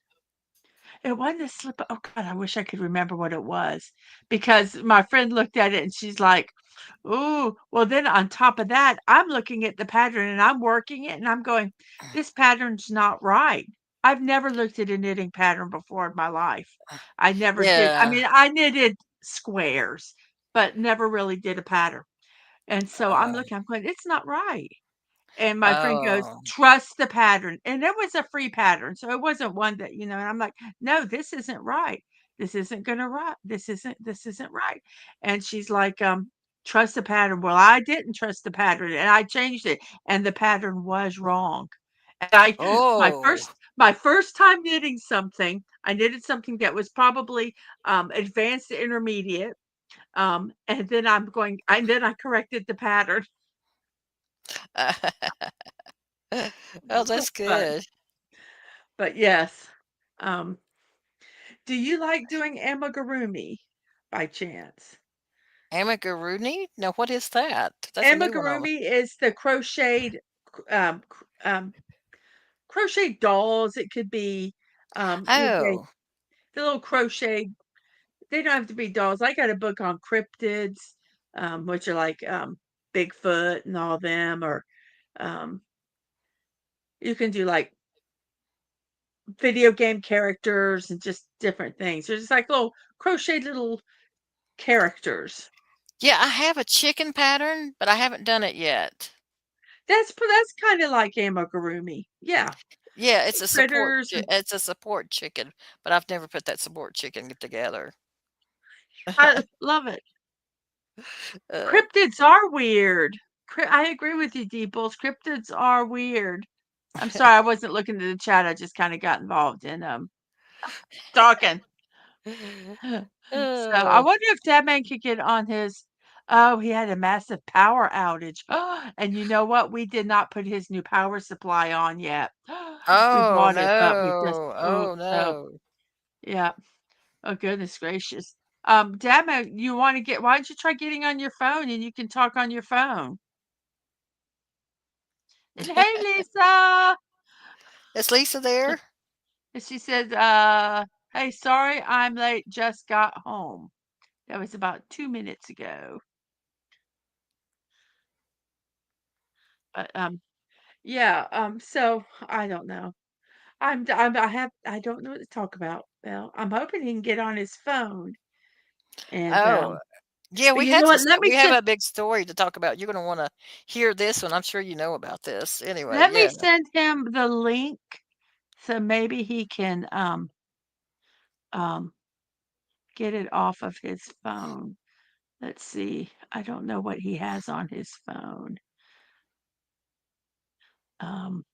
it wasn't a slip oh god, I wish I could remember what it was, because my friend looked at it and she's like, "Ooh." Well, then on top of that, I'm looking at the pattern and I'm working it and I'm going, "This pattern's not right." I've never looked at a knitting pattern before in my life. I never did. I Yeah. mean, I knitted squares, but never really did a pattern. And so I'm Uh, looking, I'm going, "It's not right." And my friend goes, oh, "Trust the pattern." And it was a free pattern, so it wasn't one that, and I'm like, "No, this isn't right. This isn't gonna right. This isn't right." And she's like, "Trust the pattern." Well, I didn't trust the pattern and I changed it and the pattern was wrong. And oh, my first time knitting something, I knitted something that was probably advanced to intermediate. And then I corrected the pattern. oh, that's But good. but yes. Um, do you like doing amigurumi by chance? Amigurumi? Now, what is that? That's a new one on. Amigurumi is the crocheted dolls. It could be Oh, the little crochet. They don't have to be dolls. I got a book on cryptids, which are like Bigfoot and all them, or um, you can do like video game characters and just different things. They're just like little crocheted little characters. yeah. I have a chicken pattern, but I haven't done it yet. That's kinda like amigurumi. Yeah, Yeah, little critters and It's a support chicken, but I've never put that support chicken together. I love it. Uh, Cryptids are weird. I agree with you, Deeples. Cryptids are weird. I'm sorry, I wasn't looking at the chat, I just kinda got involved in, talking. So, I oh, wonder if Dadman could get on his oh, he had a massive power outage. And you know what? We did not put his new power supply on yet. We oh bought it, but we just no, oh so, no. yeah. Oh, goodness gracious. Dad, why don't you try getting on your phone and you can talk on your phone? And hey, Lisa. Is Lisa there? And she said, hey, sorry I'm late, just got home. That was about 2 minutes ago. But yeah, so I don't know. I don't know what to talk about. Well, I'm hoping he can get on his phone. And Oh, yeah. but you know what? We have a big story to talk about. You're going to want to hear this one. I'm sure you know about this. Anyway, let me yeah. send him the link so maybe he can um get it off of his phone. Let's see. I don't know what he has on his phone. Um,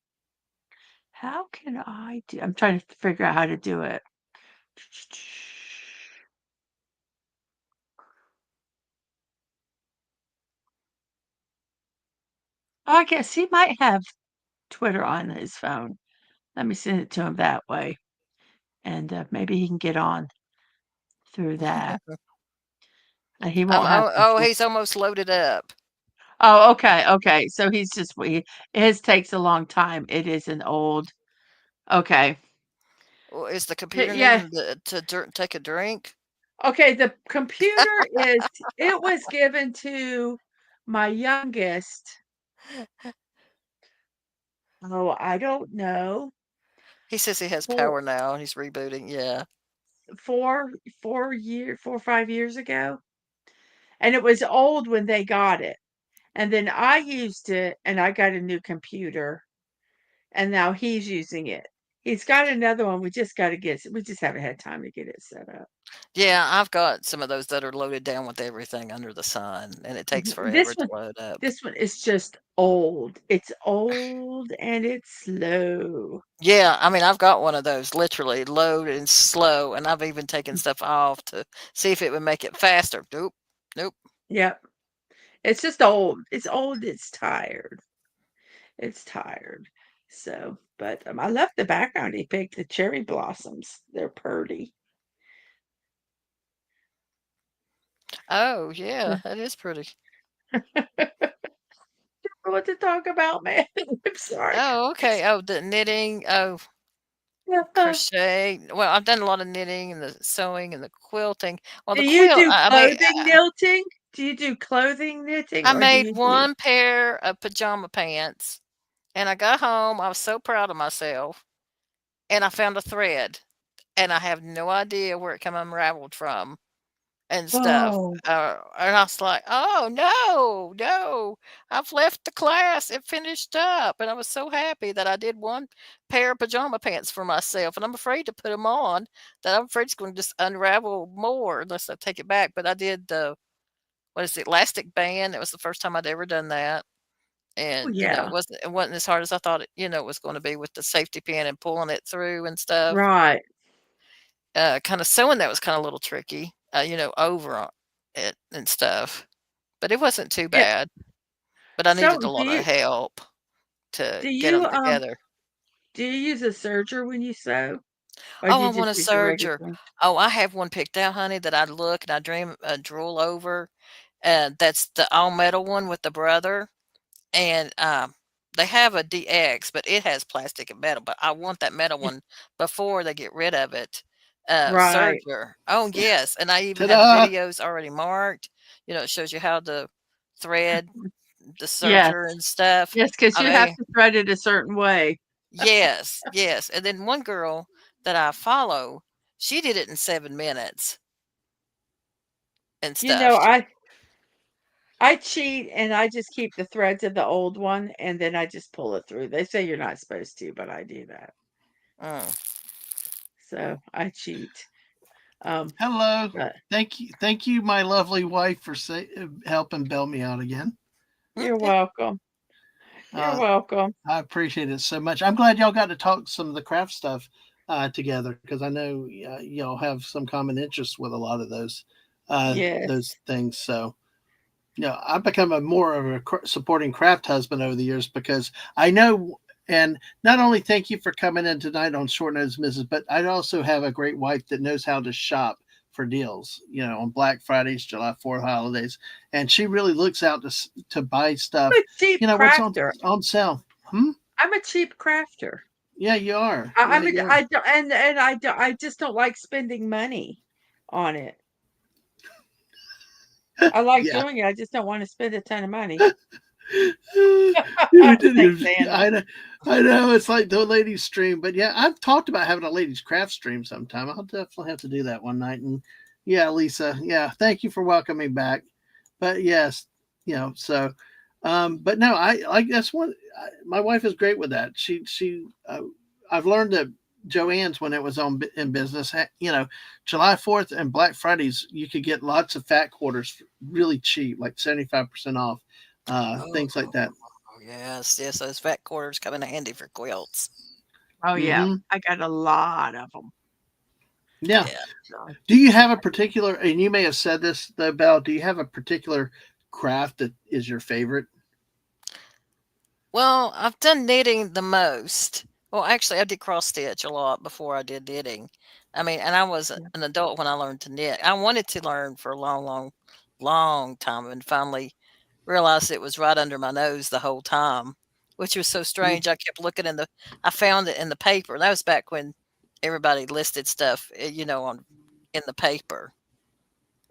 how can I do? I'm trying to figure out how to do it. Oh, I guess he might have Twitter on his phone. Let me send it to him that way, and maybe he can get on through that, and he won't have to. He's almost loaded up. Oh, okay, okay. So he's just his takes a long time. It is an old. Okay. Well, is the computer Yeah. needing take a drink? Okay, the computer is it was given to my youngest. Oh, I don't know. He says he has For power now and he's rebooting. Yeah. 4 or 5 years ago. And it was old when they got it. and then I used it, and I got a new computer, and now he's using it. He's got another one. We just haven't had time to get it set up. Yeah, I've got some of those that are loaded down with everything under the sun, and it takes Mhm. This forever to one load up. this one is just old. It's old and it's slow. Yeah, I mean, I've got one of those literally load and slow, and I've even taken stuff off to see if it would make it faster. Nope, nope. Yep. It's just old. It's old, it's tired. It's tired. So, but, I love the background he picked, the cherry blossoms. They're pretty. Oh, yeah, that is pretty. What to talk about, man. I'm sorry. Oh, okay. Oh, the knitting. Oh, crochet. Well, I've done a lot of knitting and the sewing and the quilting. Well, Do the you quilt, do I mean, clothing knitting? Do you do clothing knitting I or do made you do one pair of pajama pants and I got home. I was so proud of myself and I found a thread and I have no idea where it come unraveled from and stuff. Oh, And I was like, oh, no, no, I've left the class. It finished up. And I was so happy that I did one pair of pajama pants for myself. And I'm afraid to put them on, that I'm afraid it's going to just unravel more unless I take it back. But I did the, what is it, elastic band. It was the first time I'd ever done that. oh, And, yeah. it wasn't as hard as I thought it was going to be with the safety pin and pulling it through and stuff. Right. Kind of sewing that was kind of a little tricky, over it and stuff, but it wasn't too Yeah. bad. But I So needed a lot of help to do get you, them together. do you use a serger when you sew, or do Oh, you I want just a use your regular serger. one? Oh, I have one picked out, honey, that I look and I dream, drool over. That's the all metal one with the brother, and they have a DX, but it has plastic and metal. But I want that metal one before they get rid of it. Right. Serger. Oh yes, and I even had the Ta-da! videos already marked. It shows you how to thread the Yes. serger and stuff. Yes, because I you have mean, to thread it a certain way. yes, yes. And then one girl that I follow, she did it in 7 minutes and You know, stuff. I cheat and I just keep the threads of the old one and then I just pull it through. They say you're not supposed to, but I do that. Mm. So I cheat. Um, Hello. but Thank you, my lovely wife, for helping bail me out again. you're welcome. You're Uh, welcome. I appreciate it so much. I'm glad y'all got to talk some of the craft stuff together because I know y'all have some common interests with a lot of those Yes. things. So, I've become a more of a supporting craft husband over the years because I know. And not only thank you for coming in tonight on Short Notice, Mrs., but I also have a great wife that knows how to shop for deals, on Black Fridays, July 4th holidays, and she really looks out to buy I'm stuff, a cheap what's on crafter. on sale. Hmm? I'm a cheap crafter. Yeah, you are. I, Yeah, I'm a, you are. I don't, and I don't, I just don't like spending money on it. I like Yeah. doing it. I just don't want to spend a ton of money. You Thanks, did. Anna. I know. It's like the ladies stream, but yeah, I've talked about having a ladies craft stream sometime. I'll definitely have to do that one night. And yeah, Lisa. Yeah, thank you for welcoming back. But yes, so. But no, I like that's one. My wife is great with that. I've learned that Joanne's when it was in business, July 4th and Black Fridays, you could get lots of fat quarters really cheap, like 75% off, Oh, things like that. yes, yes. Those fat quarters come in handy for quilts. Oh yeah, Hmm. I got a lot of them. Yeah. Yeah. So, Do you have a particular, and you may have said this though, Belle, do you have a particular craft that is your favorite? Well, I've done knitting the most. Well, actually, I did cross stitch a lot before I did knitting. I mean, and I was yeah. an adult when I learned to knit. I wanted to learn for a long, long, long time and finally realized it was right under my nose the whole time, which was so strange. I kept looking I found it in the paper. That was back when everybody listed stuff, in the paper.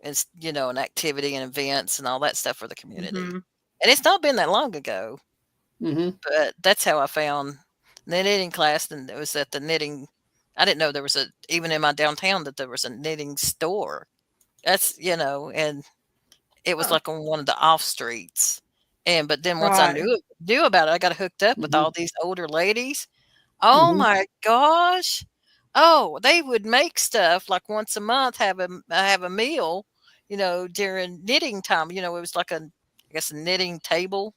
It's, an activity and events and all that stuff for the community. Mm-hmm. And it's not been that long ago. Mm-hmm. But that's how I found the knitting class, and it was at the knitting. I didn't know there was even in my downtown that there was a knitting store. And it was Huh. like on one of the off streets. And but then once I Right. knew about it, I got hooked up with Hmm. all these older ladies. Oh Hmm. my gosh. Oh, they would make stuff like once a month, have a meal, during knitting time. It was like I guess a knitting table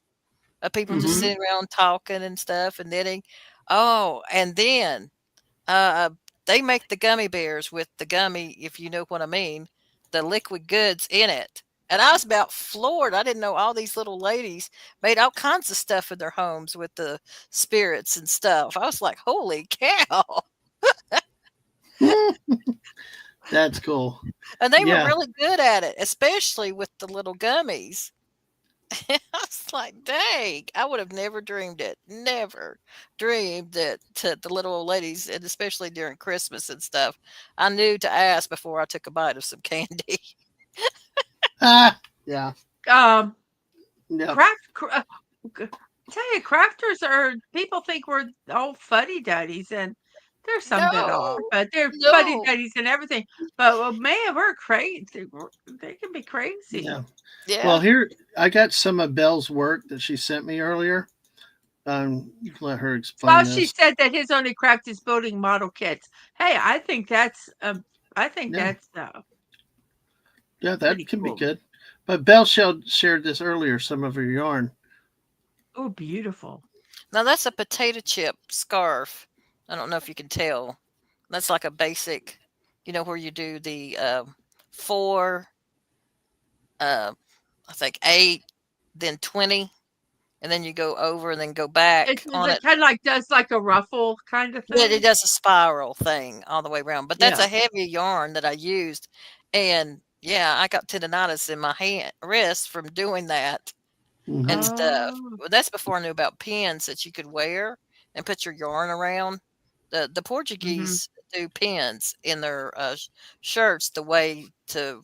of people just Hmm. Mhm. sitting around talking and stuff and knitting. Oh, and then uh, they make the gummy bears with the gummy, if you know what I mean, the liquid goods in it. And I was about floored. I didn't know all these little ladies made all kinds of stuff in their homes with the spirits and stuff. I was like, holy cow. That's cool. And they were Yeah. really good at it, especially with the little gummies. I was like, dang, I would have never dreamed it. Never dreamed that to the little old ladies, and especially during Christmas and stuff, I knew to ask before I took a bite of some candy. Ah. Yeah. Um, Yep. craft. G- tell you, crafters are people think we're all fuddy duddies, and there's some that are, No, but they're fuddy no. duddies and everything. But well, man, we're crazy. They can be crazy. Yeah. Well, Yeah. here I got some of Belle's work that she sent me earlier. You can let her Well, explain she this. said that his only craft is building model kits. Hey, I think Yeah. that's Yeah, that pretty can be cool. good. But Belle shared this earlier, some of her yarn. Oh, beautiful. Now that's a potato chip scarf. I don't know if you can tell. That's like a basic, where you do the four, uh, I think eight, then 20, and then you go over and then go It back is on it it. kind of like does like a ruffle kind of Yeah, it thing? does a spiral thing all the way around, but that's Yeah. a heavy yarn that I used, and yeah, I got tendonitis in my hand wrist from doing that Hmm. and stuff. Oh. Well, that's before I knew about pins that you could wear and put your yarn around. The Mhm. Portuguese do pins in their shirts, the way to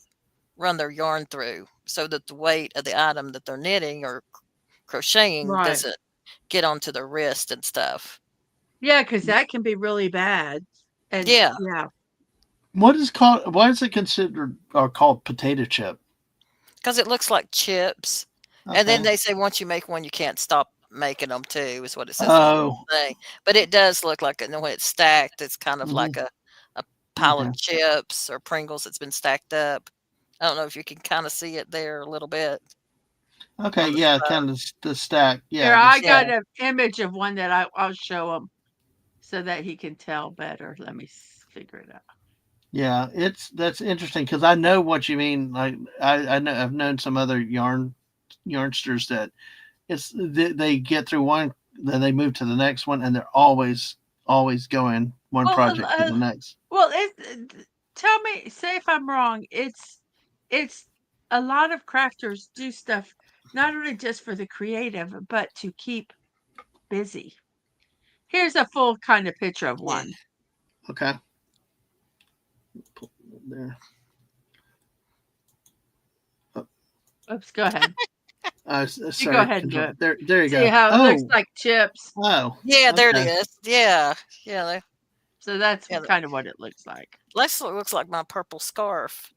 run their yarn through, so that the weight of the item that they're knitting or crocheting Right. doesn't get onto their wrist and stuff. Yeah, because that can be really bad. And Yeah, yeah. What is called? Why is it considered or called potato chip? because it looks like chips. And then Okay. they say once you make one, you can't stop making them too, is what it says on the little Oh. thing. But it does look like it. And when it's stacked, it's kind of Hmm. like a pile Okay. of chips or Pringles that's been stacked up. I don't know if you can kind of see it there a little bit Okay. on the Yeah. side. Kind of the stack. Here, Yeah. The I Yeah. got stack. an image of one that I'll show him so that he can tell better. Let me figure it out. Yeah. That's interesting because I know what you mean. Like I know I've known some other yarnsters that they get through one, then they move to the next one, and they're always going one Well, project to the next. well, tell me, say if I'm wrong. It's a lot of crafters do stuff not only just for the creative, but to keep busy. Here's a full kind of picture of Yeah. one. Okay. There. Oh, Oops, go ahead. You go sorry, ahead and do control. it. There you See go. how it looks Oh, like chips? oh, Yeah, there it okay. is. Yeah. Yeah. So that's Yeah. kind of what it looks like. Looks like my purple scarf.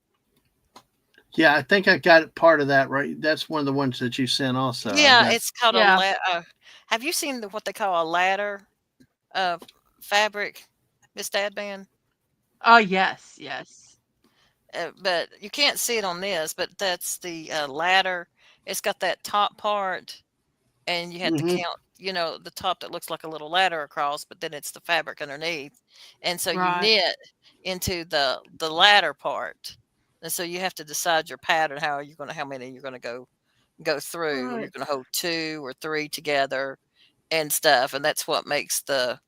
Yeah, I think I got part of that right. That's one of the ones that you sent. Also, I Yeah, got. it's called a Yeah. have you seen what they call a ladder of fabric, Miss Dadman? Oh, yes, yes. But you can't see it on this, but that's the ladder. It's got that top part, and you have to Hmm. count, the top that looks like a little ladder across, but then it's the fabric underneath. And so you Right. knit into the ladder part. And so you have to decide your pattern, how many you're gonna go through, or you're Right. gonna hold two or three together and stuff. And that's what makes the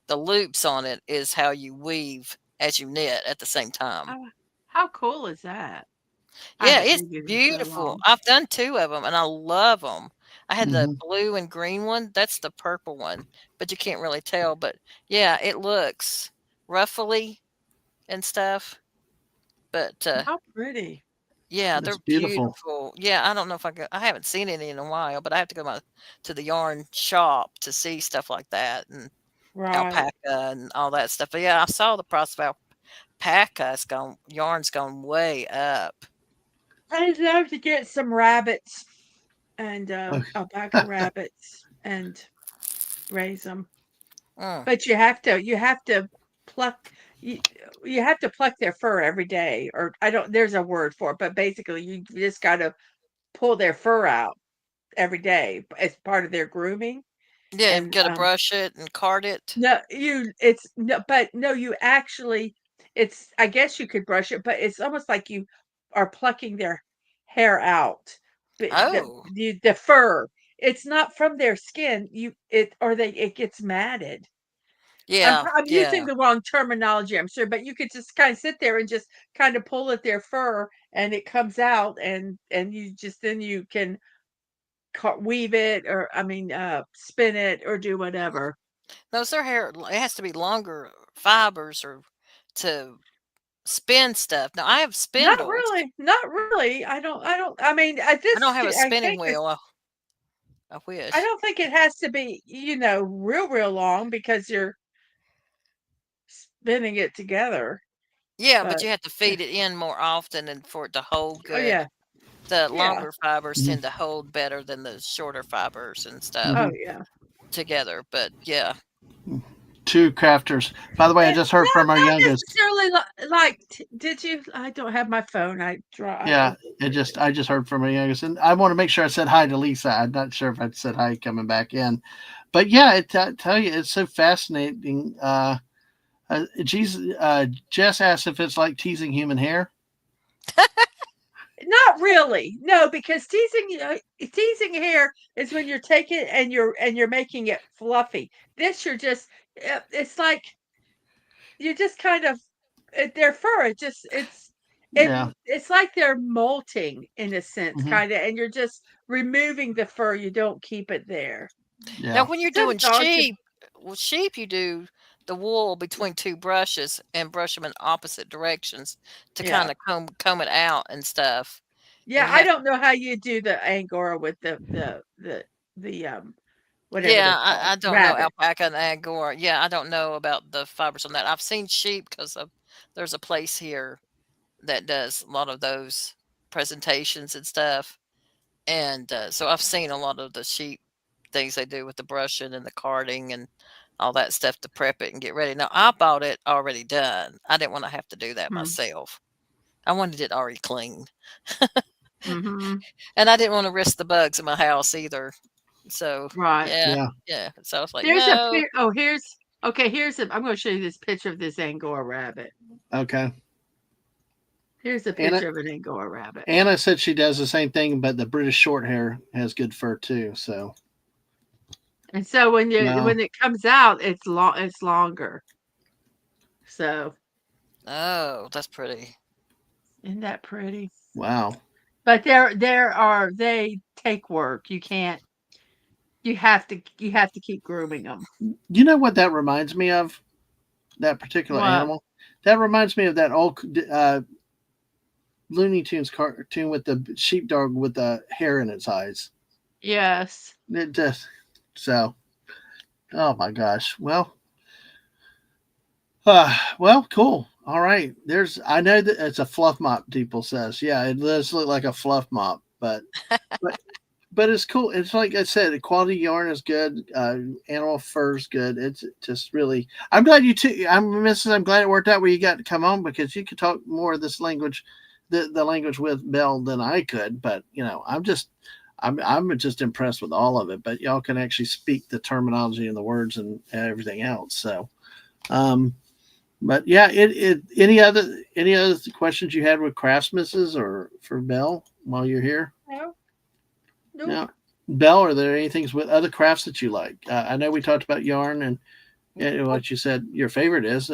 loops on it is how you weave as you knit at the same time. Oh, how cool is that? I Yeah, haven't it's knitted in so beautiful. long. I've done 2 of them, and I love them. I had the Hmm. blue and green one, that's the purple one, but you can't really tell, but yeah, it looks ruffly and stuff, but, How pretty. yeah, That's they're beautiful. beautiful. Yeah, I don't know if I haven't seen any in a while, but I have to go to the yarn shop to see stuff like that and Right. alpaca and all that stuff, but yeah, I saw the price of alpaca, yarn's gone way up. I'd love to get some rabbits and Oh, alpaca rabbits and raise them. Mm. But you have to pluck you, you have to pluck their fur every day, or I don't there's a word for it, but basically you just got to pull their fur out every day as part of their grooming. Yeah, you've And got to brush it and card it. no, it's no, but no, you actually, it's, I guess you could brush it, but it's almost like you are plucking their hair out. But Oh, the fur, it's not from their skin. It gets matted. yeah, I'm using yeah. the wrong terminology, I'm sure, but you could just kind of sit there and just kind of pull at their fur, and it comes out, and you just then you can weave it, or I mean, spin it or do whatever. Those their hair. It has to be longer fibers or to spin stuff. Now I have Not spindles. really, not really. I mean, at I don't have a I spinning think wheel. I I wish. don't think it has to be, real long, because you're spinning it together. Yeah, but But you have to yeah. feed it in more often and for it to hold Oh good. yeah. The Yeah. longer fibers mhm, tend to hold better than the shorter fibers and stuff Oh mhm. yeah. together. But yeah, Two crafters. By the way, I And just heard from our not youngest. necessarily like, did you, I don't have my phone. I Yeah, can it read just it. I just heard from our youngest, and I want to make sure I said hi to Lisa. I'm not sure if I said hi coming back in, but yeah, I tell you, it's so fascinating. Jess asked if it's like teasing human hair. Not really. No, because teasing hair is when you're taking and you're making it fluffy. This you're just, it's like you just kind of, their fur, it Yeah, it's like they're molting in a sense, hmm, kind of, and you're just removing the fur. You don't keep it there. now yeah, when you're Some doing dogs have, sheep, well, sheep you do the wool between two brushes and brush them in opposite directions to kind yeah. of comb it out and stuff. Yeah, And you I have don't know how you do the Angora with the whatever Yeah, they're called, I don't know rabbit. alpaca and angora. Yeah, I don't know about the fibers on that. I've seen sheep because of there's a place here that does a lot of those presentations and stuff, and so I've seen a lot of the sheep things they do with the brushing and the carding and all that stuff to prep it and get ready. Now I bought it already done. I didn't want to have to do that Hmm. myself. I wanted it already clean, Hmm. and I didn't want to risk the bugs in my house either. So Right. yeah, yeah. yeah. So I was like, There's a no. here's, okay, I'm going to show you this picture of this Angora rabbit. Okay. Here's a Anna picture of an Angora rabbit. Anna said she does the same thing, but the British short hair has good fur too. So And so no, when it comes out, it's longer. So, Oh, that's pretty. isn't that pretty? wow. But they take work. You have to keep grooming them. You know what that reminds me of? That particular What? animal. That reminds me of that old Looney Tunes cartoon with the sheepdog with the hair in its eyes. Yes. It just so. Oh my gosh. Well, cool. All right. There's. I know that it's a fluff mop. People says, yeah, it does look like a fluff mop, but but it's cool. It's like I said, the quality yarn is good. Animal fur is good. It's just really. I'm glad you too. I'm glad it worked out where you got to come on because you could talk more of this language, the language with Belle than I could. But I'm just impressed with all of it. But y'all can actually speak the terminology and the words and everything else. So, um, but yeah, it any other questions you had with craftsmisses or for Belle while you're here? No. No. Nope. Belle, are there anything with other crafts that you like? I know we talked about yarn and Well, what you said your favorite is.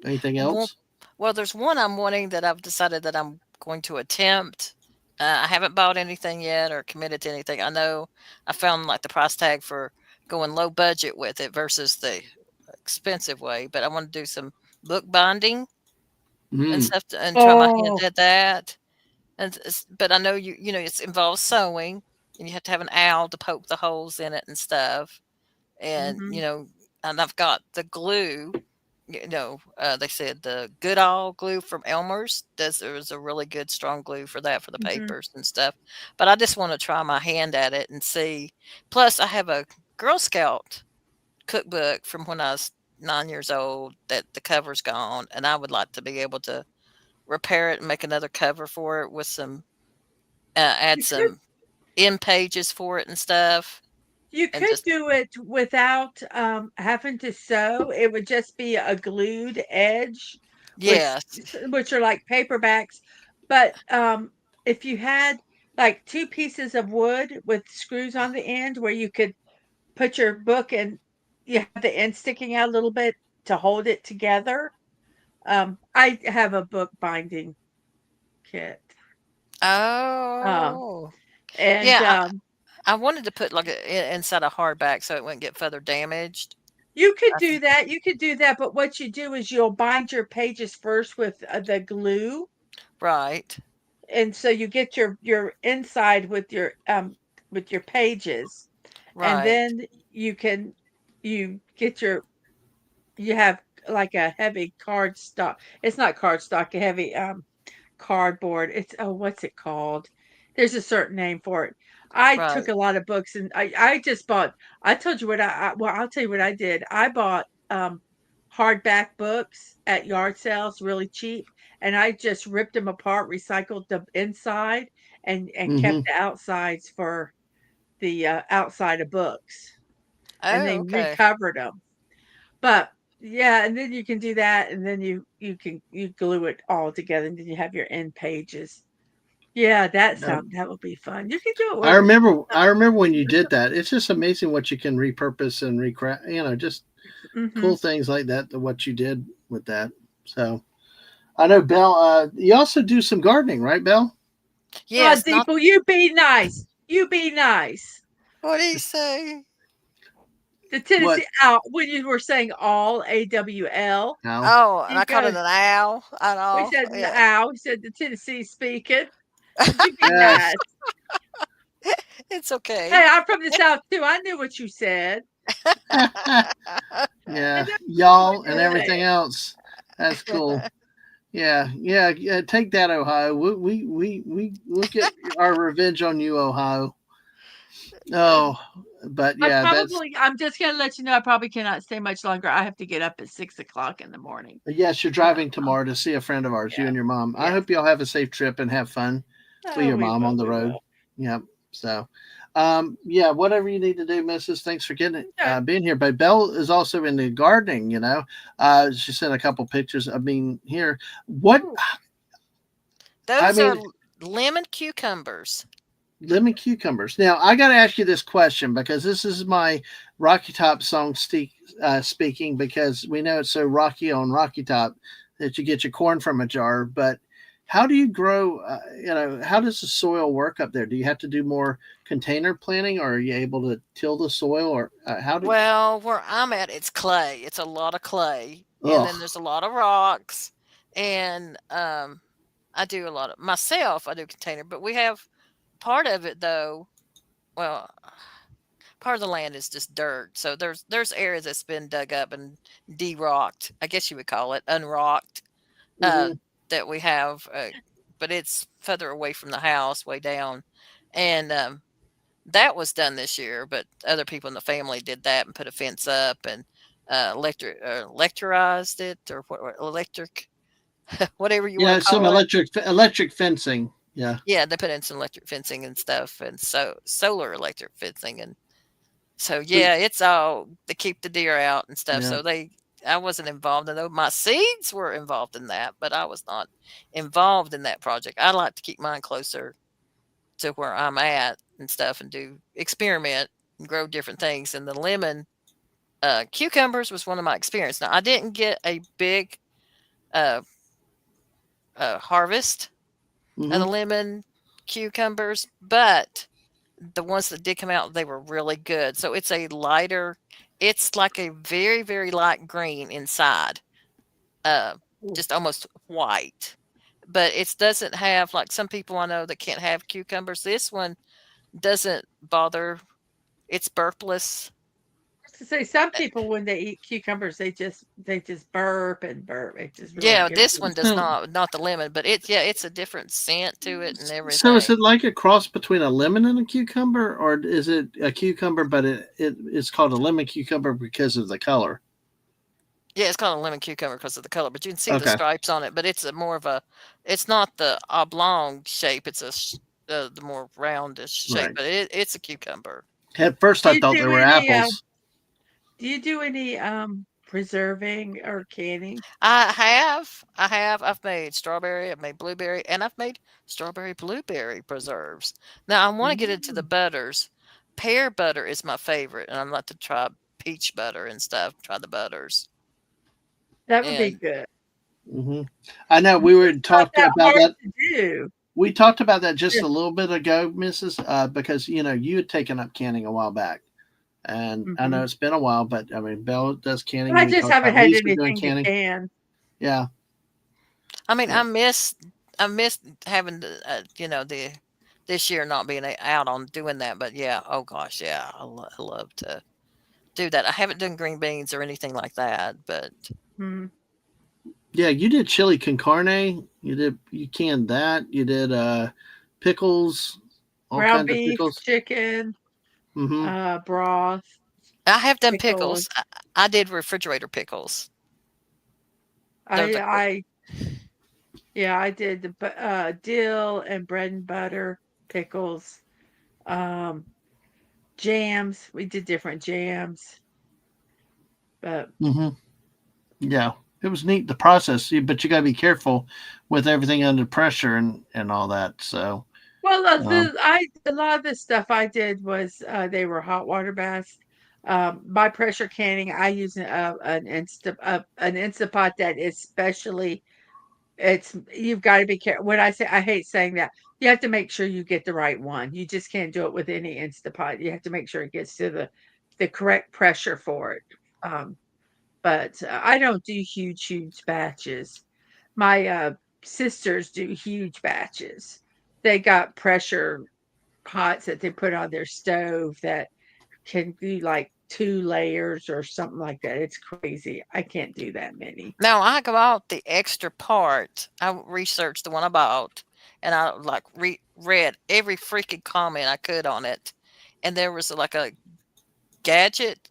Anything well, else? well, there's one I'm wanting that I've decided that I'm going to attempt. I haven't bought anything yet or committed to anything. I know I found like the price tag for going low budget with it versus the expensive way, but I want to do some book binding and Mm, stuff and try my hand Oh. at that. But I know it involves sewing and you have to have an owl to poke the holes in it and stuff. And Mhm. and I've got the glue. they said the Goodall glue from Elmer's does there's a really good strong glue for that for the Hmm. papers and stuff. But I just want to try my hand at it and see. Plus, I have a Girl Scout cookbook from when I was 9 years old that the cover's gone, and I would like to be able to repair it and make another cover for it with some add You could some end pages for it and stuff, you and could just do it without having to sew. It would just be a glued edge, which yes, which are like paperbacks. But if you had like two pieces of wood with screws on the end where you could put your book and you have the end sticking out a little bit to hold it together. I have a book binding kit. Um, oh and yeah, I wanted to put like inside a hardback so it wouldn't get further damaged. You could I do th- that. You could do that, but what you do is you'll bind your pages first with the glue, right, and so you get your inside with your pages, and right, then you can you get your you have like a heavy cardstock. It's not cardstock, a heavy cardboard. It's oh, what's it called? There's a certain name for it. I took right. a lot of books and I just bought. I told you what well, I'll tell you what I did. I bought hardback books at yard sales really cheap, and I just ripped them apart, recycled the inside, and kept Hmm. the outsides for the outside of books, and Oh, then okay. recovered them. But yeah, and then you can do that, and then you glue it all together, and then you have your end pages. Yeah, that would be fun. You can do it I with remember. I remember when you did that. It's just amazing what you can repurpose and recraft. Just mhm. cool things like that. What you did with that. So I know, Belle. You also do some gardening, right, Belle? Yes, not Deeple, you be nice. You be nice. what do you say? The What? Tennessee owl, when you were saying all AWL, Now? Oh, and you I called it go, an owl. An we owl. said an Yeah. owl, we said the Tennessee speaking. You be Yes. nice. It's okay. Hey, I'm from the South too. I knew what you said. I Yeah, know what y'all you're and everything saying. else. That's cool. Yeah, yeah, yeah. Take that, Ohio. We'll get our revenge on you, Ohio. Oh, but yeah, that's I'm just gonna let you know I probably cannot stay much longer. I have to get up at 6 o'clock in the morning. yes. You're Uh, driving tomorrow to see a friend of ours. You yeah. and your mom. I Yes. hope y'all have a safe trip and have fun with Oh, your mom on the we road. will. Yep. So, yeah, whatever you need to do, Mrs. Thanks for getting it, Okay. being here. But Belle is also into gardening. She sent a couple pictures. I mean, here, what? Ooh, I those are mean, lemon cucumbers. lemon cucumbers. Now, I got to ask you this question because this is my Rocky Top song speaking because we know it's so rocky on Rocky Top that you get your corn from a jar. But how do you grow? How does the soil work up there? Do you have to do more container planting, or are you able to till the soil, or how do? Well, where I'm at, it's clay. It's a lot of clay, and Ugh. then there's a lot of rocks, and I do a lot of myself. I do container, but we have part of it though. Well, part of the land is just dirt, so there's areas that's been dug up and de-rocked. I guess you would call it unrocked. Uh, Hmm. that we have, but it's further away from the house, way down, and that was done this year. But other people in the family did that and put a fence up and electorized it or electric, whatever you want Yeah, to some call it. electric fencing. Yeah. Yeah, they put in some electric fencing and stuff, and so solar electric fencing, and so So, yeah, it's all to keep the deer out and stuff. yeah. So I wasn't involved in those. My seeds were involved in that, but I was not involved in that project. I like to keep mine closer to where I'm at and stuff, and do experiment and grow different things. And the lemon cucumbers was one of my experience. Now I didn't get a big uh, harvest of the Hmm. lemon cucumbers, but the ones that did come out, they were really good. So it's a lighter, it's like a very, very light green inside, uh, just almost white. But it doesn't have like some people I know that can't have cucumbers. This one doesn't bother. It's burpless. To say some people when they eat cucumbers, they just burp and burp. It just really Yeah, gives this them. one does So, not the lemon, but it's a different scent to it and so is everything. it like a cross between a lemon and a cucumber, or is it a cucumber but it's called a lemon cucumber because of the color? Yeah, it's called a lemon cucumber because of the color, but you can see the Okay, stripes on it. But it's a more of a, it's not the oblong shape. It's the more roundish shape, right. but it's a cucumber. At first, Do I you thought they do were any? apples. Do you do any preserving or canning? I've made strawberry, I've made blueberry, and I've made strawberry blueberry preserves. Now I want to get into the Mm, butters. Pear butter is my favorite, and I'd like to try peach butter and stuff. Try the butters, that would be and good. Hmm. I know we were It's not talked that about hard that. to do. We talked about that just a Just, little bit ago, Mrs. Because you had taken up canning a while back, and I know hmm it's been a while, but I mean, Belle does canning. I We just talked haven't about had Lisa doing anything to canning. can. Yeah, I mean, yeah. I miss having the this year not being out on doing that. But yeah, oh gosh, yeah, I love to do that. I haven't done green beans or anything like that, but Mm. Yeah, you did chili con carne. You canned that. You did pickles, all Ground kinds of beef, pickles. chicken, Mm-hmm. broth, I have done pickles. pickles. I did refrigerator pickles. They're I the I yeah, I did the dill and bread and butter pickles. Um, jams. We did different jams, but Mm-hmm. Yeah, it was neat the process, but you got to be careful with everything under pressure and all that. So, well, um, a lot of the stuff I did was they were hot water baths. My pressure canning, I use an Instapot that is specially. It's you've got to be careful. When I say I hate saying that, you have to make sure you get the right one. You just can't do it with any Instapot. You have to make sure it gets to the correct pressure for it. Um, but I don't do huge batches. My sisters do huge batches. They got pressure pots that they put on their stove that can do like 2 layers or something like that. It's crazy. I can't do that many. now I bought the extra part. I researched the one I bought, and I like read every freaking comment I could on it, and there was like a gadget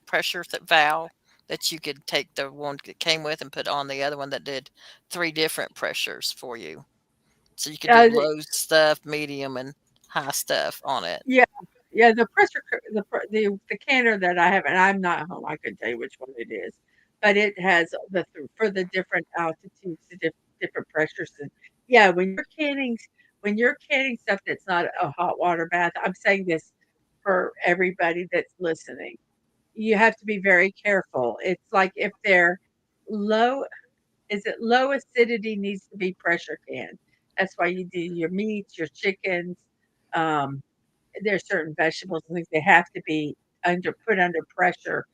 pressure valve that you could take the one that came with and put on the other one that did three different pressures for you. So you could do Uh, low stuff, medium, and high stuff on it. Yeah, yeah, the pressure coo the canner that I have, and I'm not home, I couldn't tell you which one it is, but it has for the different altitudes, the different pressures, and yeah, when you're canning stuff that's not a hot water bath, I'm saying this for everybody that's listening, you have to be very careful. It's like if they're low is it low acidity needs to be pressure canned. That's why you do your meats, your chickens, um there's certain vegetables and things they have to be put under pressure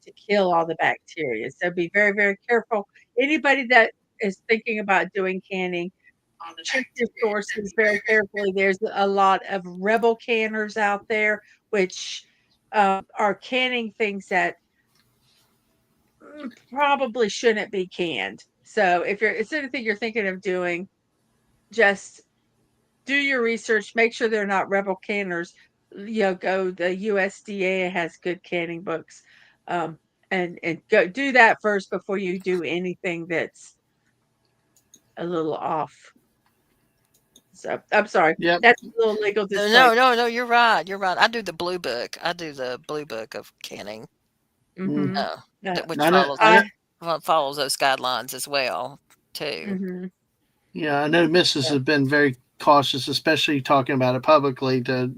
to kill all the bacteria. So be very, very careful. Anybody that is thinking about doing canning, check your sources very carefully. There's a lot of rebel canners out there, which are canning things that probably shouldn't be canned. So if it's anything you're thinking of doing, just do your research, make sure they're not rebel canners. Go the USDA has good canning books. Um, and go do that first before you do anything that's a little off. So I'm sorry. yep. That's a little legal disclaimer. No. You're right. You're right. I do the blue book. I do the blue book of canning, Mm. Mm-hmm. which I know. I follows those guidelines as well too. mm-hmm. Yeah, I know. Mrs. Yeah. has been very cautious, especially talking about it publicly, to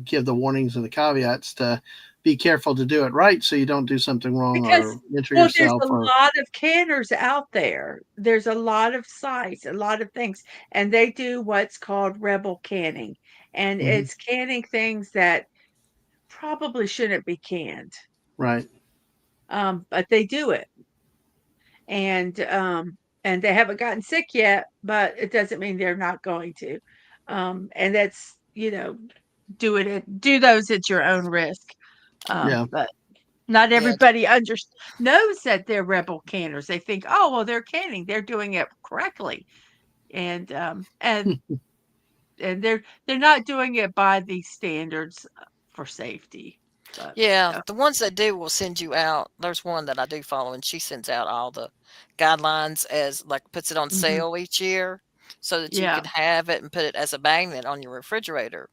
give the warnings and the caveats to be careful to do it right, so you don't do something wrong Because or injure well, there's yourself a or lot of canners out there. There's a lot of sites, a lot of things, and they do what's called rebel canning, and Mhm. it's canning things that probably shouldn't be canned, Right. but they do it, and they haven't gotten sick yet, but it doesn't mean they're not going to, and that's do those at your own risk, Yeah. but. Not Yeah, everybody knows that they're rebel canners. They think, oh well, they're canning, they're doing it correctly, and they're not doing it by the standards for safety. But yeah. yeah, The ones that do will send you out. There's one that I do follow, and she sends out all the guidelines as like puts it on hmm, sale each year, so that you yeah. can have it and put it as a magnet on your refrigerator.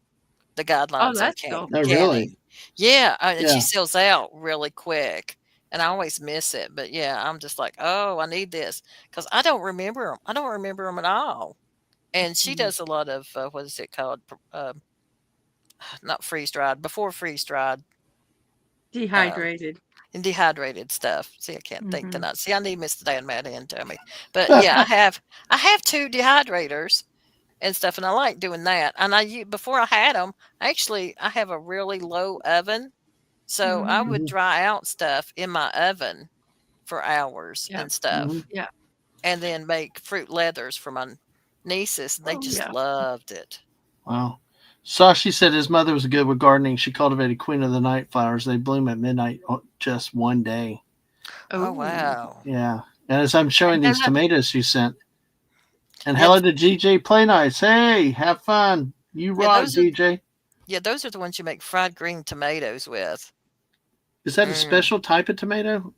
The Oh, guidelines on that's cool. Oh, canning. really? Yeah, and she Yeah. sells out really quick, and I always miss it. But yeah, I'm just like, oh, I need this because I don't remember them. I don't remember them at all. And she Mhm. does a lot of what is it called? Not freeze dried, before freeze dried, um, Dehydrated. and dehydrated stuff. See, I can't think Hmm. tonight. See, I need Miss Dan Matt in to me. But yeah, I have two dehydrators and stuff, and I like doing that. And before I had them, actually, I have a really low oven, so I Hmm. would Mhm, dry out stuff in my oven for hours Yeah, and mhm. stuff, yeah. and then make fruit leathers for my nieces, and they Oh, just yeah. loved it. Wow. Sashi said his mother was good with gardening. She cultivated Queen of the Night flowers. They bloom at midnight just one day. Oh Oh, wow! Yeah. And as I'm showing and they're these not. tomatoes she sent, and Yeah, hello to GJ Play Nice. Hey, have fun. You yeah, rock, GJ. those are the ones you make fried green tomatoes with. Is that a Mm. special type of tomato?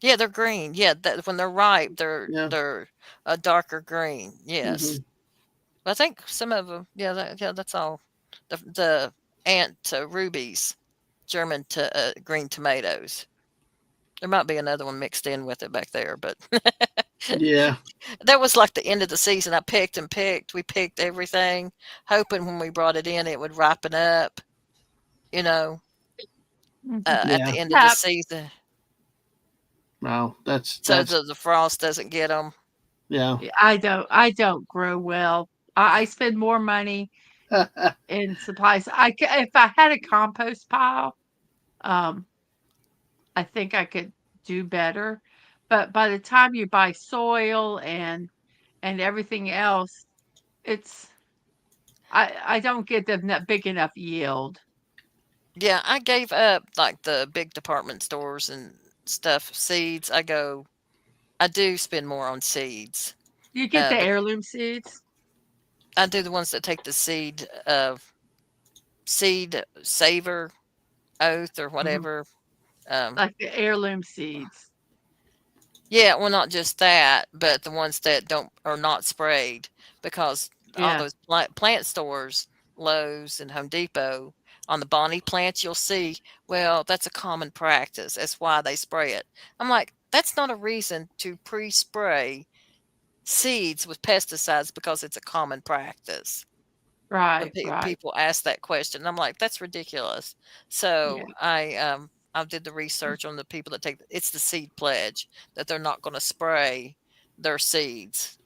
Yeah, they're green. Yeah, when they're ripe, Yeah. they're a darker green. Yes, Hmm. I think some of them. Yeah, that's all. The ant rubies, German green tomatoes. There might be another one mixed in with it back there, but Yeah. that was like the end of the season. I picked and picked. We picked everything, hoping when we brought it in, it would ripen up. You know, Mhm. at Yeah. the end of the Yeah, season, Wow. so That's the frost doesn't get them. yeah. yeah, I don't grow well. I spend more money in supplies. If I had a compost pile, um, I think I could do better. But by the time you buy soil and everything else, it's I don't get the big enough yield. Yeah, I gave up like the big department stores and stuff. Seeds, I do spend more on seeds. You get the But heirloom seeds. I do the ones that take the seed saver oath or Mhm. whatever. Um, Like the heirloom seeds. yeah, well, not just that, but the ones that don't are not sprayed because all Yeah, those plant stores, Lowe's and Home Depot, on the Bonnie plants, you'll see, well, that's a common practice. That's why they spray it. I'm like, that's not a reason to pre-spray seeds with pesticides because it's a common practice. When right, right. people ask that question, I'm like, that's ridiculous. Yeah. So I did the research on the people that it's the seed pledge that they're not going to spray their seeds.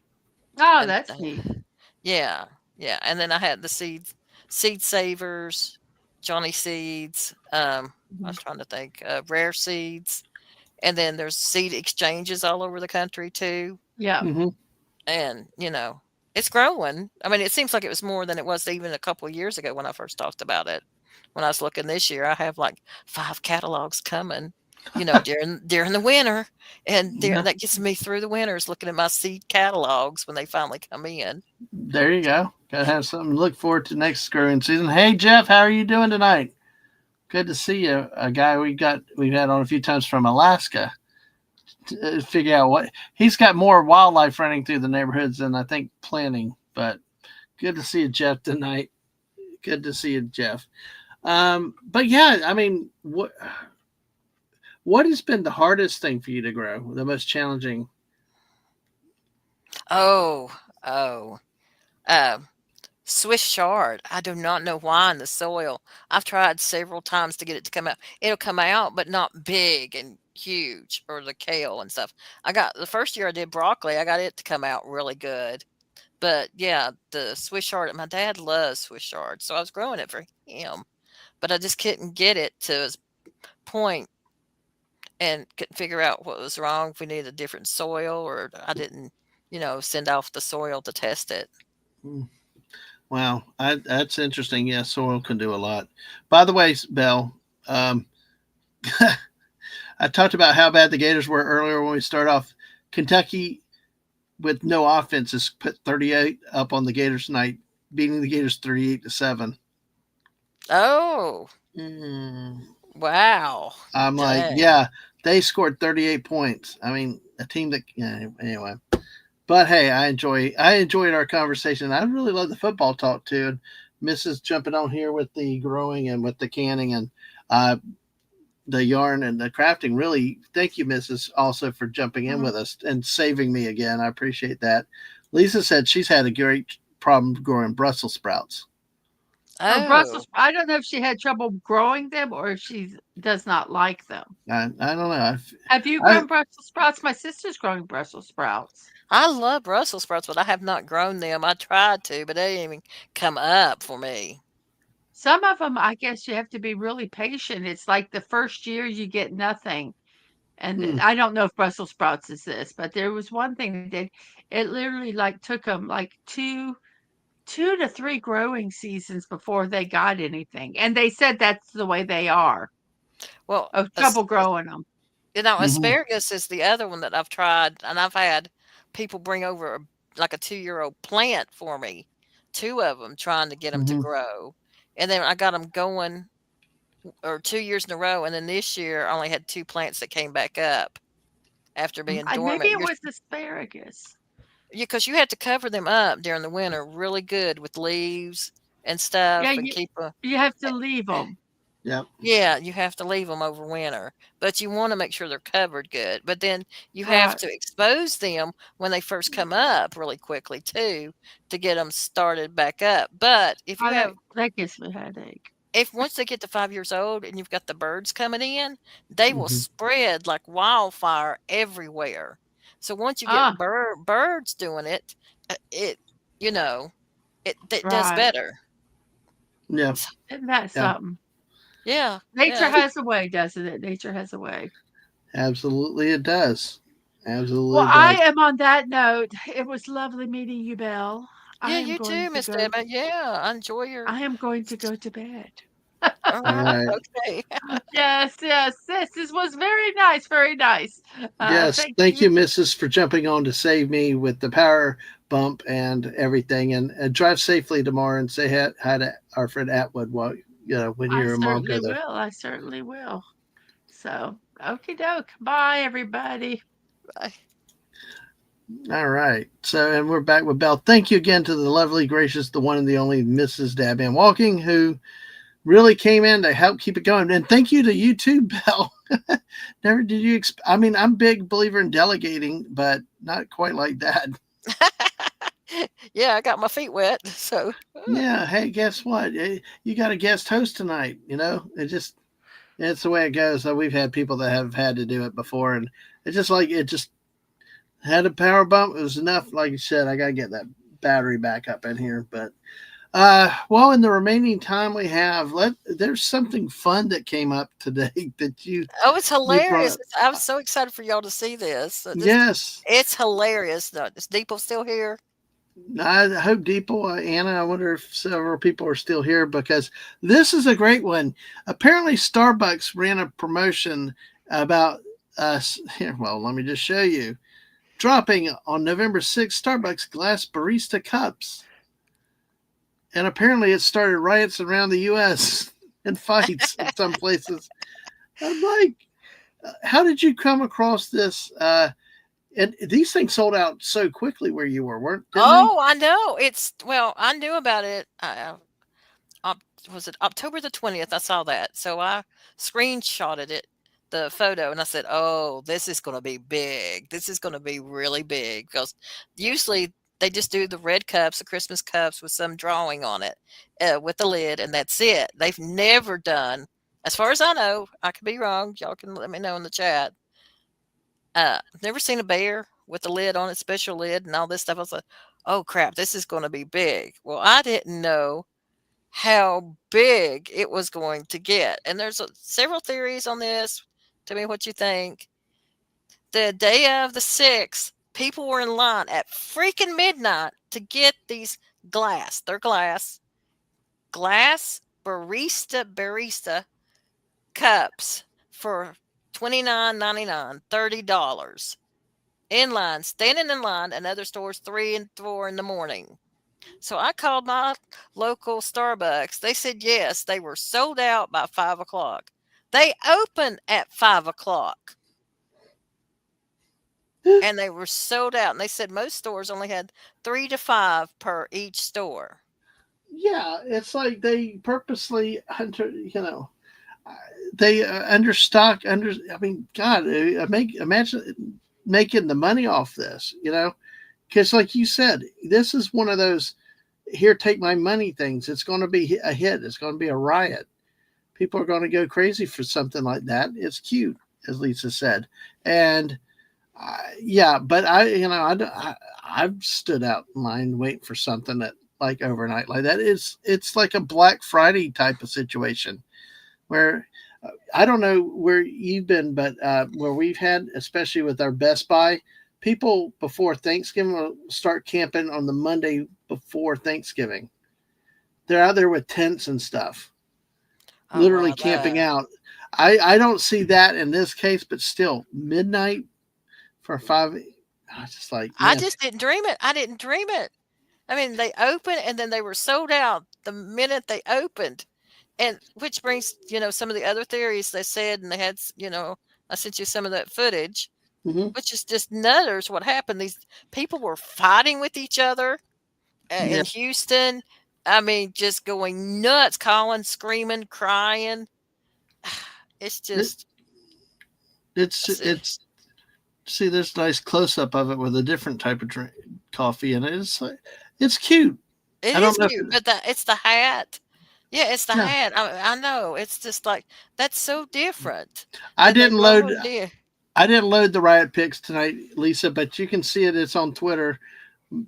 Oh, And that's neat. yeah, yeah. And then I had the seed savers, Johnny seeds. I Mhm. was trying to think, rare seeds. And then there's seed exchanges all over the country too. Yeah. Hmm. And it's growing. I mean, it seems like it was more than it was even a couple of years ago when I first talked about it. When I was looking this year, I have like 5 catalogs coming, during the winter, and Yeah. that gets me through the winters looking at my seed catalogs when they finally come in. There you go. Gotta have something to look forward to next growing season. Hey Jeff, how are you doing tonight? Good to see you. A guy we've had on a few times from Alaska. To figure out what he's got more wildlife running through the neighborhoods than I think planning. But good to see you, Jeff, tonight. Good to see you, Jeff. But yeah, I mean, what has been the hardest thing for you to grow? The most challenging? Oh, oh, um, Swiss chard. I do not know why in the soil. I've tried several times to get it to come out. It'll come out, but not big and huge, or the kale and stuff. I got the first year I did broccoli, I got it to come out really good. But yeah, the Swiss chard, my dad loves Swiss chard, so I was growing it for him, but I just couldn't get it to his point and couldn't figure out what was wrong. If we needed a different soil, or I didn't, send off the soil to test it. Hmm. Wow, that's interesting. Yeah, soil can do a lot. By the way, Belle, um, I talked about how bad the Gators were earlier when we start off. Kentucky with no offense has put 38 up on the Gators tonight, beating the Gators 38-7. Oh, Mm, wow. I'm like, Dang. yeah, they scored 38 points. I mean, a team that, yeah, anyway. But hey, I enjoyed our conversation. I really love the football talk too. And Mrs. jumping on here with the growing and with the canning and uh, the yarn and the crafting. Really, thank you, Mrs. Also for jumping in Mhm. with us and saving me again. I appreciate that. Lisa said she's had a great problem growing Brussels sprouts. Or Oh, Brussels, I don't know if she had trouble growing them or if she does not like them. I don't know. Have you I grown Brussels sprouts? My sister's growing Brussels sprouts. I love Brussels sprouts, but I have not grown them. I tried to, but they didn't even come up for me. Some of them, I guess you have to be really patient. It's like the first year you get nothing. And hmm, I don't know if Brussels sprouts is this, but there was one thing that did. It literally like took them like two to three growing seasons before they got anything. And they said that's the way they are Well, of trouble growing them. hmm, asparagus is the other one that I've tried, and I've had people bring over like a 2-year-old plant for me, two of them, trying to get them to hmm, grow, and then I got them going or 2 years in a row, and then this year I only had two plants that came back up after being Maybe dormant. it was asparagus. Because you had to cover them up during the winter really good with leaves and Yeah, stuff, and keep a you have to leave them. yep, yeah, you have to leave them over winter, but you wanna make sure they're covered good, but then you have Right. to expose them when they first come up really quickly too to get them started back up, but if you Oh, have that gives me a headache. if once they get to 5 years old and you've got the birds coming in, they will hmm, spread like wildfire everywhere. So once you get Ah, birds doing it, it you know, it does right. better. yeah, Isn't that yeah, something? Yeah, Nature yeah. has a way, doesn't it? Nature has a way. absolutely it does. Well, Absolutely it I does. am on that note. It was lovely meeting you, Belle. Yeah, you too, Miss Emma. Yeah, I enjoy your I am going to go to bed. All alright, right. okay. Yes, yes, this was very nice, very nice. Yes, Thank thank you. you, Mrs., for jumping on to save me with the power bump and everything. And drive safely tomorrow and say hi to our friend Atwood while when I you and mom go certainly there. will. I certainly will. So, okie doke. Bye, everybody. Bye. All right. So, and we're back with Belle. Thank you again to the lovely, gracious, the one and the only Mrs. Dabman Walking, who really came in to help keep it going. And thank you to you too, Belle. Never did you. I mean, I'm a big believer in delegating, but not quite like that. Yeah, I got my feet wet, so Yeah. Hey, guess what? You got a guest host tonight. It's the way it goes. So we've had people that have had to do it before, and it's just like it just had a power bump. It was enough. Like you said, I got to get that battery back up in here. But well, in the remaining time we have, there's something fun that came up today that oh, it's you brought hilarious. up. I'm so excited for y'all to see this. Yes, It's hilarious. No, is Deeple still here? I hope Deeple, Anna. I wonder if several people are still here because this is a great one. Apparently, Starbucks ran a promotion about us. Here, well, let me just show you. Dropping on November 6th, Starbucks glass barista cups. And apparently, it started riots around the U.S. and fights in some places. I'm like, how did you come across this? And these things sold out so quickly where you were, weren't didn't they? Oh, I know. I knew about it. Op was it October the 20th? I saw that. So I screenshotted it, the photo, and I said, "Oh, this is going to be big. This is going to be really big." Because usually they just do the red cups, the Christmas cups with some drawing on it, with the lid, and that's it. They've never done, as far as I know, I could be wrong. Y'all can let me know in the chat. Never seen a bear with a lid on it, special lid, and all this stuff. I was like, "Oh crap, this is going to be big." Well, I didn't know how big it was going to get. And there's several theories on this. Tell me what you think. The day of the 6th, people were in line at freaking midnight to get these their glass barista cups for $29.99, $30 in line, standing in line, and other stores 3 and 4 in the morning. So I called my local Starbucks. They said yes, they were sold out by 5 o'clock. They opened at 5 o'clock and they were sold out. And they said most stores only had 3 to 5 per each store. Yeah, it's like they purposely under, they understock under. I mean, God, make imagine making the money off this. Because like you said, this is one of those here, take my money things. It's going to be a hit. It's going to be a riot. People are going to go crazy for something like that. It's cute, as Lisa said, and yeah, but I've stood out in line waiting for something that like overnight like that. It's like a Black Friday type of situation where I don't know where you've been, but where we've had, especially with our Best Buy, people before Thanksgiving will start camping on the Monday before Thanksgiving. They're out there with tents and stuff, Oh, literally wow, camping that. out. I don't see that in this case, but still, midnight for 5. I was just like, I man, just didn't dream it. I didn't dream it. I mean, they opened and then they were sold out the minute they opened. And which brings, some of the other theories they said, and they had, I sent you some of that footage, hmm which is just nutters what happened. These people were fighting with each other yeah, in Houston. I mean, just going nuts, calling, screaming, crying. It's it, just, it's see, it's see this nice close up of it with a different type of drink, coffee in it. It's cute. it I is don't know if cute, but it's the hat. Yeah, it's the yeah. hat. I know. It's just like that's so different I than they didn't load normally do. I didn't load the riot pics tonight, Lisa, but you can see it. It's on Twitter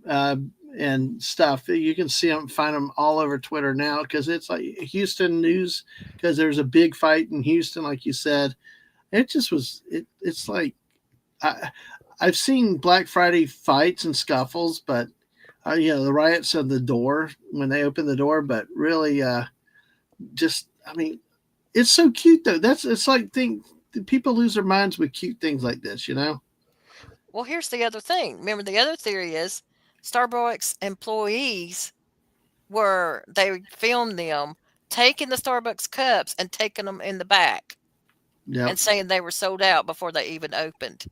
uh, and stuff. You can see them, find them all over Twitter now because it's like Houston news because there's a big fight in Houston, like you said. It just was. It's like I, I've seen Black Friday fights and scuffles, but the riots of the door when they open the door, but really, just I mean, it's so cute though. It's like people lose their minds with cute things like this. Well, here's the other thing. Remember, the other theory is Starbucks employees they filmed them taking the Starbucks cups and taking them in the back Yep. and saying they were sold out before they even opened.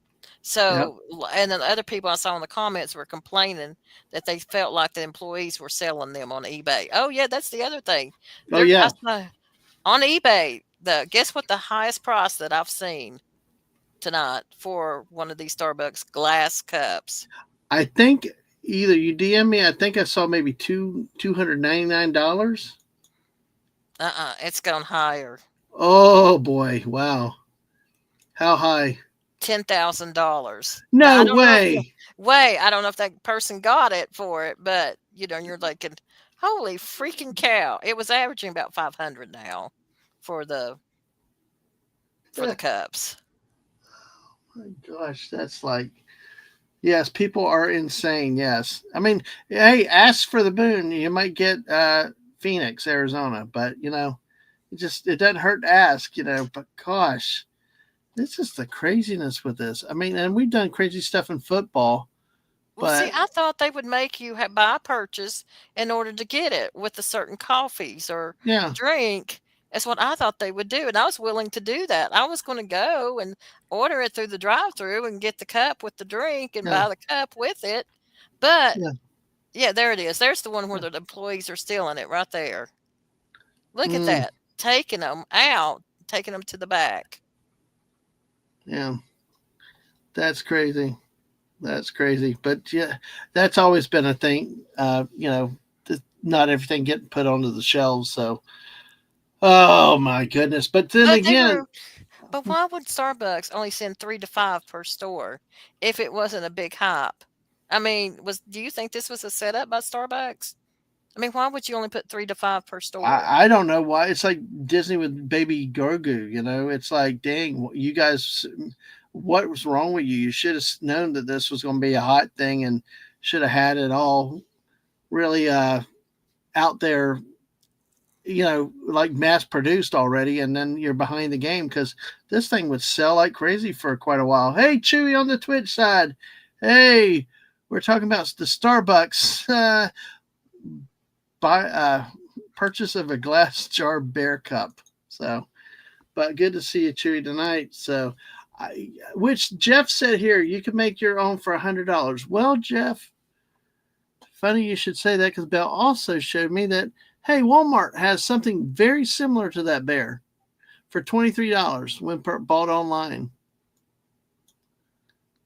Yep. So, and then other people I saw in the comments were complaining that they felt like the employees were selling them on eBay. Oh yeah, that's the other thing. Oh I yeah. saw on eBay, the guess what the highest price that I've seen tonight for one of these Starbucks glass cups. I think either you DM me. I think I saw maybe $299. It's gone higher. Oh boy! Wow. How high? $10,000. Now I No don't know if way. I don't know if that person got it for it, but you're thinking, holy freaking cow! It was averaging about 500 now for the for Eh, the cups. my gosh, that's like yes. People are insane. Yes. I mean, hey, ask for the moon. You might get Phoenix, Arizona, but it doesn't hurt to ask. But gosh, this is the craziness with this. I mean, and we've done crazy stuff in football, Well, see, but I thought they would make you buy a purchase in order to get it with the certain coffees or yeah, drink. That's what I thought they would do, and I was willing to do that. I was going to go and order it through the drive-through and get the cup with the drink and yeah, buy the cup with it. But yeah. yeah, there it is. There's the one where the employees are stealing it right there. Look at Mm, that, taking them out, taking them to the back. yeah. That's crazy. That's crazy. But yeah, that's always been a thing. Not everything getting put onto the shelves. So, oh my goodness. But then But they again, were But why would Starbucks only send 3 to 5 per store if it wasn't a big hype? I mean, do you think this was a setup by Starbucks? I mean, why would you only put 3 to 5 per store? I don't know why. It's like Disney with Baby Grogu. It's like, dang, you guys, what was wrong with you? You should have known that this was going to be a hot thing and should have had it all really out there like mass produced already, and then you're behind the game because this thing would sell like crazy for quite a while. Hey, Chewy on the Twitch side. Hey, we're talking about the Starbucks buy purchase of a glass jar bear cup. So, but good to see you, Chewy, tonight. So, which Jeff said here, you can make your own for $100. Well, Jeff, funny you should say that because Belle also showed me that, hey, Walmart has something very similar to that bear for $23 when bought online.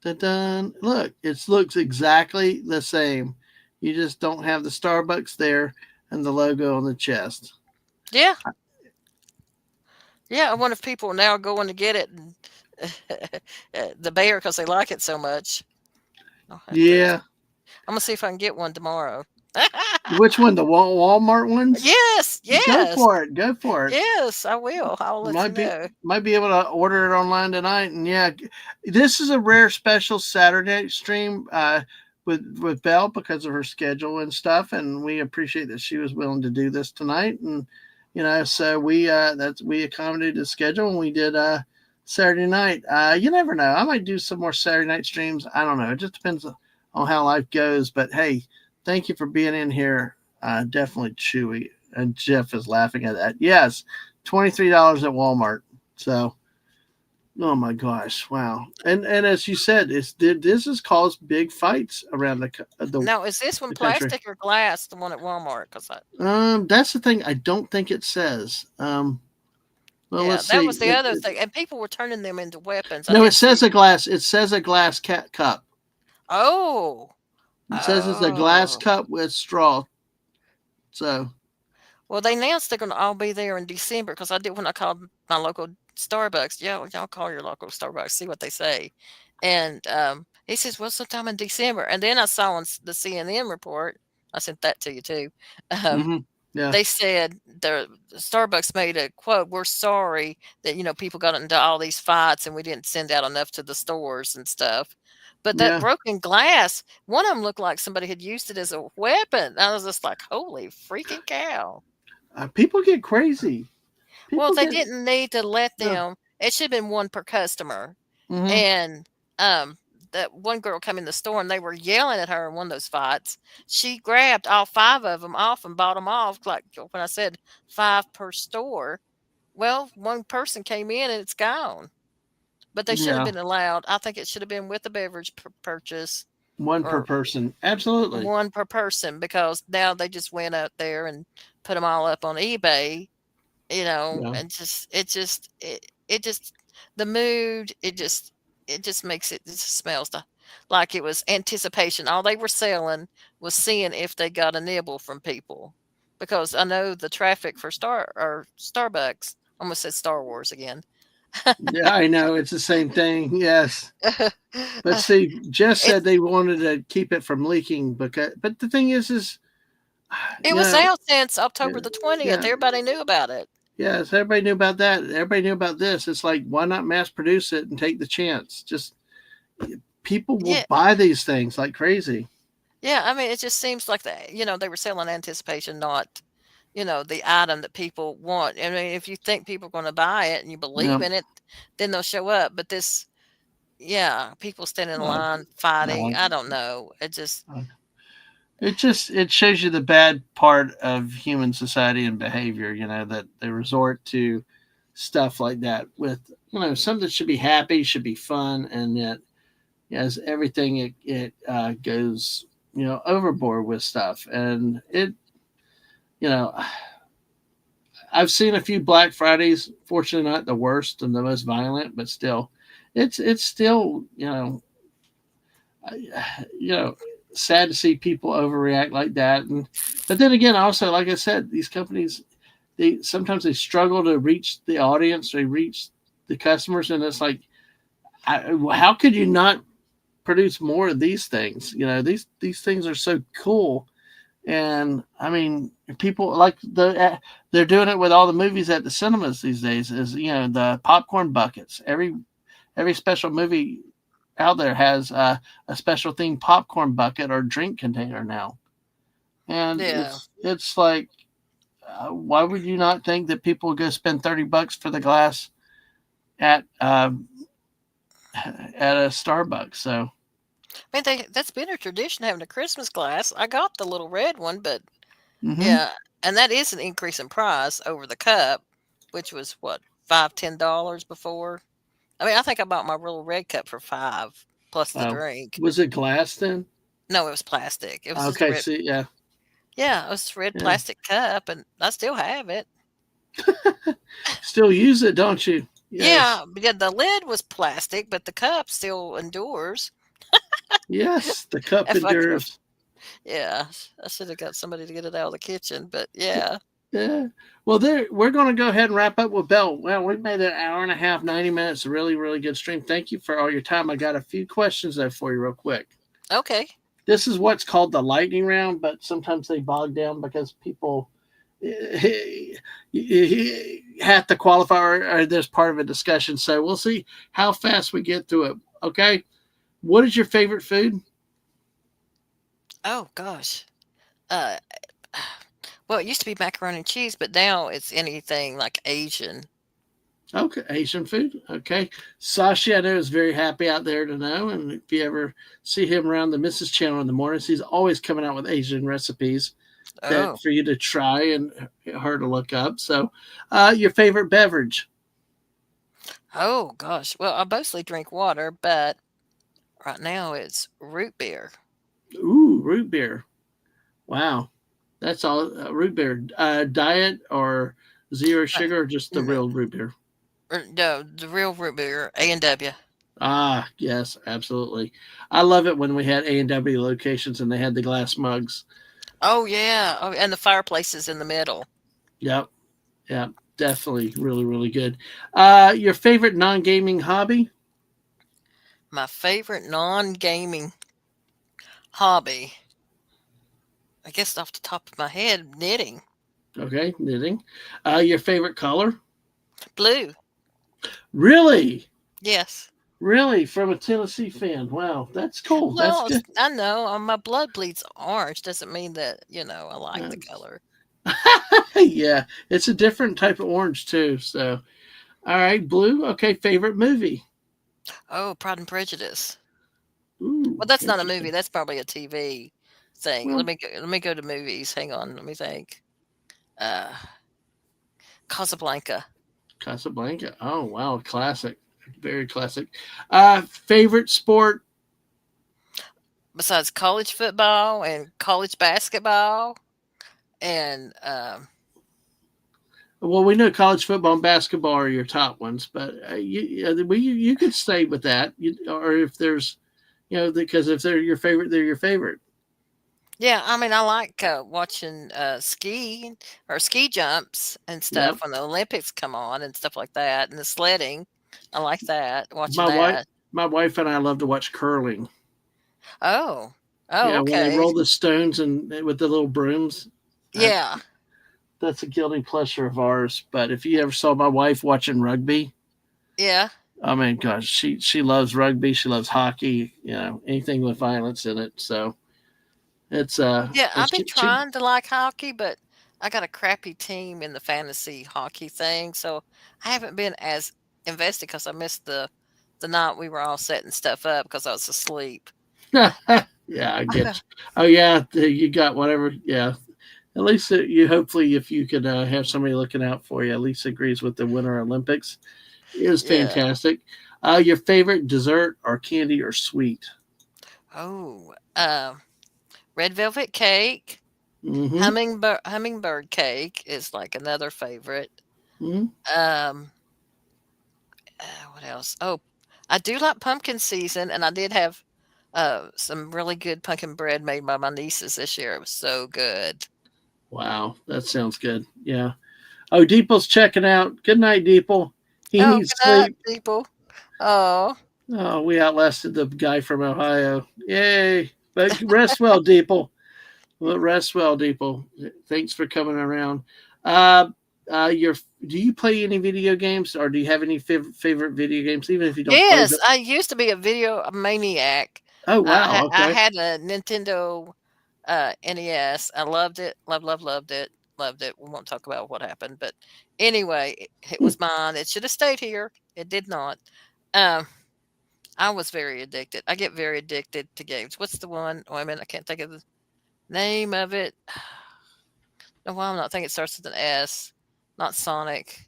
Dun-dun. Look, it looks exactly the same. You just don't have the Starbucks there and the logo on the chest. Yeah. Yeah. I wonder if people are now going to get it and the bear because they like it so much. I'll have to. Yeah. I'm gonna see if I can get one tomorrow. Which one? The Walmart ones? Yes, Go yes, for it. Go for it. yes. I will. I'll let you Might be know. might be able to order it online tonight. And yeah, this is a rare special Saturday stream with Belle because of her schedule and stuff, and we appreciate that she was willing to do this tonight. And so we accommodated the schedule and we did Saturday night. You never know. I might do some more Saturday night streams. I don't know. It just depends on how life goes. But hey, thank you for being in here. Definitely Chewy. And Jeff is laughing at that. Yes, $23 at Walmart. So, oh my gosh, wow! And as you said, this has caused big fights around Now, is this one the country. plastic or glass? The one at Walmart? Because That's the thing. I don't think it says. Well, yeah, let's that see. was the other thing, and people were turning them into weapons. I No, it didn't says see. a glass. It says a glass cup. Oh, It says it's a glass oh. cup with straw. So, Well, they announced they're going to all be there in December because I did when I called my local Starbucks. Yeah, y'all call your local Starbucks, see what they say. And he says, well, sometime in December. And then I saw on the CNN report, I sent that to you too. Um, mm-hmm, yeah, they said the Starbucks made a quote, we're sorry that, people got into all these fights and we didn't send out enough to the stores and stuff. But that yeah. broken glass, one of them looked like somebody had used it as a weapon. I was just like, holy freaking cow. People get crazy. Well, People they get didn't need to let no. them. It should have been one per customer. Mm-hmm, And that one girl come in the store and they were yelling at her in one of those fights. She grabbed all five of them off and bought them off. Like when I said five per store, well, one person came in and it's gone. But they should have yeah. been allowed. I think it should have been with the beverage purchase One per or person. Absolutely. one per person because now they just went out there and put them all up on eBay, Yeah. and it just the mood, it just makes it just smells like it was anticipation. All they were selling was seeing if they got a nibble from people. Because I know the traffic for Starbucks, almost said Star Wars again. Yeah, I know. It's the same thing. Yes. But see, Jess said It's they wanted to keep it from leaking but the thing is, it you was know, out since October the 20th. yeah, Everybody knew about it. yes, everybody knew about that. Everybody knew about this. It's like, why not mass produce it and take the chance? Just people will Yeah. buy these things like crazy. Yeah, I mean, it just seems like they were selling anticipation, not, the item that people want. I mean, if you think people are going to buy it and you believe Yeah, in it, then they'll show up. But yeah, people standing in uh, line fighting. no, I don't know. uh, it shows you the bad part of human society and behavior. That they resort to stuff like that with something that should be happy, should be fun, and yet as everything it goes overboard with stuff, and you know I've seen a few Black Fridays. Fortunately, not the worst and the most violent, but still, it's still you know sad to see people overreact like that. But then again, also like I said, these companies they struggle to reach the audience, they reach the customers, and it's like, how could you not produce more of these things? These things are so cool. And I mean, people like they're doing it with all the movies at the cinemas these days. Is the popcorn buckets. Every special movie out there has a special themed popcorn bucket or drink container now, and Yeah. it's like Why would you not think that people go spend $30 for the glass at at a Starbucks? So, I mean, that's been a tradition having a Christmas glass. I got the little red one, but hmm yeah, and that is an increase in price over the cup, which was what, $5, $10 before. I mean, I think I bought my little red cup for 5 plus the drink. was it glass then? No, it was plastic. It was just a Okay, red. see, yeah, Yeah, it was a red yeah. plastic cup, and I still have it. Still use it, don't you? Yes, Yeah, yeah, the lid was plastic, but the cup still endures. yes. The cup If I could have, endures. yeah, I should have got somebody to get it out of the kitchen, but yeah. Yeah. Well, there we're going to go ahead and wrap up with Belle. Well, we've made an hour and a half, 90 minutes. A really, really good stream. Thank you for all your time. I got a few questions though for you, real quick. Okay. This is what's called the lightning round, but sometimes they bog down because people have to qualify or there's part of a discussion. So we'll see how fast we get through it. Okay. What is your favorite food? Oh gosh. Uh, well, it used to be macaroni and cheese, but now it's anything like Asian. Okay, Asian food. Okay, Sashi, I know is very happy out there to know, and if you ever see him around the Mrs. Channel in the mornings, he's always coming out with Asian recipes that Oh, for you to try and her to look up. So, your favorite beverage? oh gosh. Well, I mostly drink water, but right now it's root beer. Ooh, root beer. Wow, that's all. Root beer. Diet or zero Uh, sugar, or just the n- real root beer? no, the real root beer, A&W. Ah, yes, absolutely. I love it when we had A&W locations and they had the glass mugs. Oh yeah. Oh, and the fireplace is in the middle. Yep. Yeah, definitely really, really good. Your favorite non-gaming hobby? My favorite non-gaming hobby, I guess off the top of my head, knitting. Okay, knitting. Your favorite color? Blue. Really? Yes. Really? From a Tennessee fan. Wow, that's cool. That's Well, good. I know my blood bleeds orange. Doesn't mean that I like Uh, the color. yeah, it's a different type of orange too. So, all right, blue. Okay, favorite movie? Oh, Pride and Prejudice. Ooh, Well, that's not a movie. interesting. That's probably a TV thing. Well, Let me go to movies. Hang on. Let me think. Uh, Casablanca. Casablanca. Oh, wow, classic. Very classic. Favorite sport? Besides college football and college basketball and Well, we know college football and basketball are your top ones, but you could stay with that. Or if there's, because if they're your favorite, they're your favorite. yeah, I mean, I like watching ski or ski jumps and Yep. stuff when the Olympics come on and stuff like that, and the sledding. I like that, watching My wife, that. my wife and I love to watch curling. Oh, oh, Yeah, when they okay, roll the stones and with the little brooms, that yeah, that's a guilty pleasure of ours. But if you ever saw my wife watching rugby, yeah, I mean, gosh, she loves rugby. She loves hockey. Anything with violence in it. So it's yeah. and I've been trying to like hockey, but I got a crappy team in the fantasy hockey thing, so I haven't been as invested because I missed the night we were all setting stuff up because I was asleep. yeah, I get you. Oh yeah, you got whatever. Yeah, at least you hopefully if you could have somebody looking out for you, at least agrees with the Winter Olympics. It was Yeah. fantastic. Your favorite dessert or candy or sweet? Oh, red velvet cake. Mm-hmm. Hummingbird cake is like another favorite. Mm-hmm. Um, what else? Oh, I do like pumpkin season, and I did have some really good pumpkin bread made by my nieces this year. It was so good. Wow, that sounds good. Yeah. Oh, Deeple's checking out. Good night, Deeple. He Oh, needs good night, sleep. people. Oh, Oh, we outlasted the guy from Ohio. Yay! But rest well, Deeple. Well, rest well, Deeple. Thanks for coming around. Uh, your do you play any video games, or do you have any favorite video games, even if you don't play yes, them? I used to be a video maniac. Oh, wow. I Okay. had a Nintendo NES. I loved it. Loved it. loved it. We won't talk about what happened, but anyway, it was mine. It should have stayed here. It did not. Um, I was very addicted. I get very addicted to games. What's the one? Oh, I mean, I can't think of the name of it. No, well, I'm not thinking it starts with an S. Not Sonic.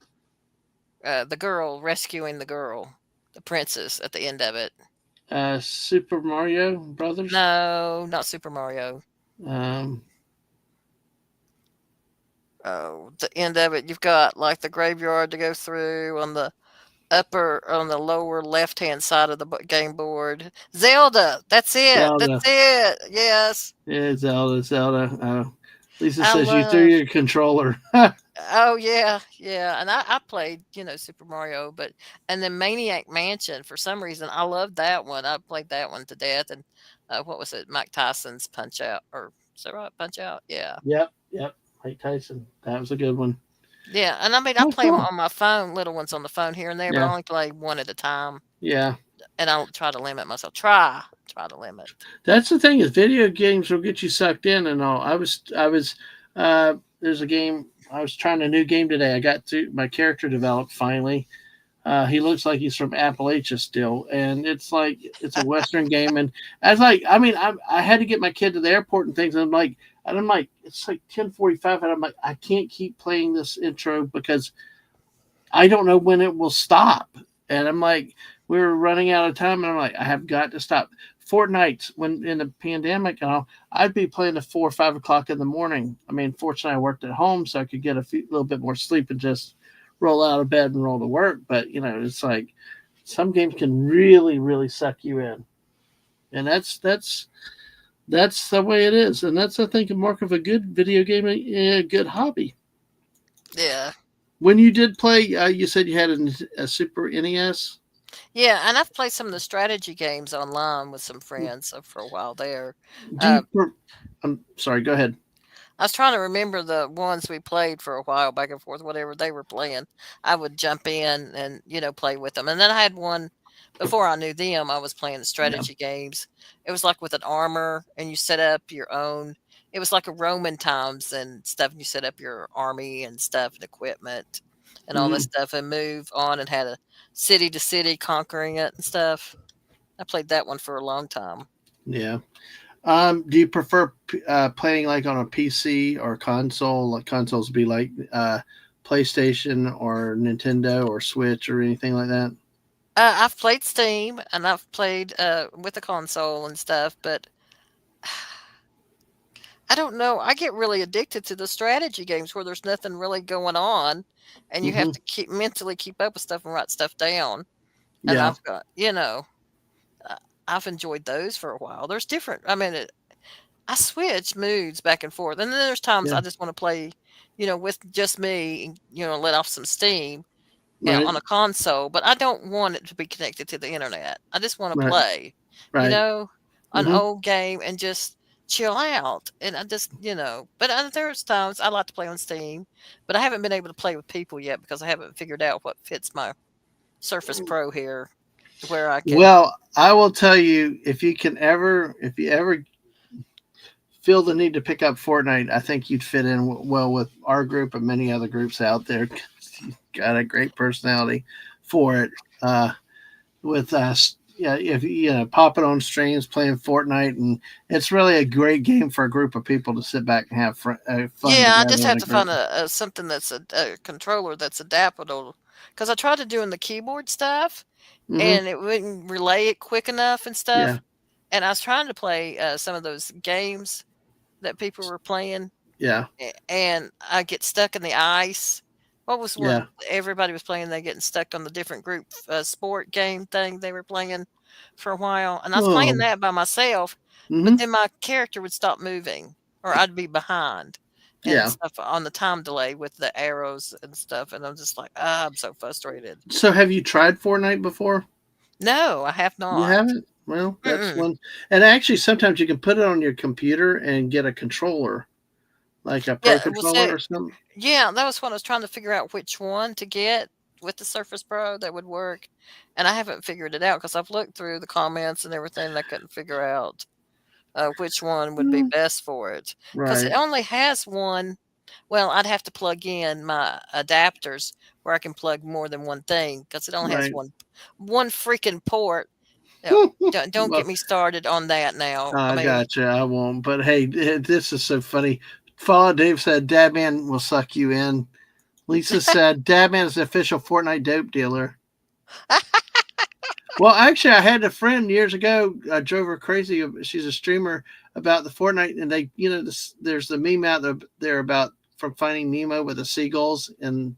The girl rescuing the girl, the princess at the end of it. Super Mario Brothers. No, not Super Mario. Um, Oh, the end of it, you've got like the graveyard to go through on the lower left hand side of the game board. Zelda, that's it. That's Zelda. it. Yes, Yeah, Zelda. Zelda. Lisa I says you threw love. your controller. Oh yeah, yeah. And I played, Super Mario, but and then Maniac Mansion. For some reason, I loved that one. I played that one to death. And what was it? Mike Tyson's Punch Out, or is that right? Punch Out. Yeah. Yep. Yep. Mike Tyson. That was a good one. Yeah, and I mean, I Oh, play them cool. on my phone, little ones on the phone here and there, but I Yeah. only play one at a time, Yeah. and I'll try to limit myself. Try to limit. That's the thing is video games will get you sucked in and all. There's a game I was trying a new game today. I got to my character developed finally. He looks like he's from Appalachia still, and it's like it's a Western game. And I was like, I had to get my kid to the airport and things. And I'm like, it's like 10:45, and I'm like, I can't keep playing this intro because I don't know when it will stop. And I'm like, we were running out of time, and I'm like, I have got to stop. Fortnite, when in the pandemic, I'd be playing at 4 or 5 o'clock in the morning. I mean, fortunately, I worked at home, so I could get little bit more sleep and just roll out of bed and roll to work. But it's like some games can really, really suck you in, and that's the way it is. And that's, I think, a mark of a good video game, a good hobby. Yeah, When you did play, you said you had a Super NES. yeah, and I've played some of the strategy games online with some friends for a while there. Do you? Uh, I'm sorry. Go ahead. I was trying to remember the ones we played for a while, back and forth, whatever they were playing. I would jump in and play with them. And then I had one before I knew them. I was playing the Yeah. strategy games. It was like with an armor, and you set up your own. It was like a Roman times and stuff. And you set up your army and stuff and equipment and all this Hmm. stuff, and move on, and had a city to city conquering it and stuff. I played that one for a long time. Yeah. Do you prefer playing like on a PC or console? Like consoles be like PlayStation or Nintendo or Switch or anything like that? I've played Steam, and I've played with the console and stuff, but I don't know. I get really addicted to the strategy games where there's nothing really going on, and you have Hmm. to keep up with stuff and write stuff down. And Yeah. uh, I've enjoyed those for a while. There's different. I mean, I switch moods back and forth, and then there's times Yeah. I just want to play, with just me, and let off some steam, Right. on a console. But I don't want it to be connected to the internet. I just want to Right. play, you Right. know, an Hmm. old game and just chill out. And I just, but there's times I like to play on Steam, but I haven't been able to play with people yet because I haven't figured out what fits my Surface Pro here, to where I can. Well, I will tell you if you ever feel the need to pick up Fortnite, I think you'd fit in well with our group and many other groups out there. You've got a great personality for it. With us, yeah, if pop it on streams playing Fortnite, and it's really a great game for a group of people to sit back and have fun Yeah, I together just in have a to group. find a something that's a controller that's adaptable. Because I tried to doing the keyboard stuff, Hmm. and it wouldn't relay it quick enough and Yeah, stuff. And I was trying to play some of those games that people were playing, yeah, and I get stuck in the ice. What was one yeah. everybody was playing? They getting stuck on the different group sport game thing they were playing for a while, and I was playing Oh, that by myself, but hmm, then my character would stop moving, or I'd be behind and yeah. stuff on the time delay with the arrows and stuff, and I'm just like, ah, I'm so frustrated. So, have you tried Fortnite before? No, I have You not. haven't? Well, that's Mm-mm. one. And actually, sometimes you can put it on your computer and get a controller, like a pro Yeah, well, controller see, or something. yeah, that was when I was trying to figure out which one to get with the Surface Pro that would work, and I haven't figured it out because I've looked through the comments and everything, and I couldn't figure out which one would be Mm, best for it because it right. only has one. Well, I'd have to plug in my adapters where I can plug more than one thing because it only has Right. one freaking port. Yep. Don't Well, get me started on that now. I I mean, gotcha. I won't. But hey, this is so funny. Fallout Dave said, "Dad man will suck you in." Lisa said, "Dad man is the official Fortnite dope dealer." Well, actually, I had a friend years ago. I drove her crazy. She's a streamer about the Fortnite, and there's the meme out there about from Finding Nemo with the seagulls, and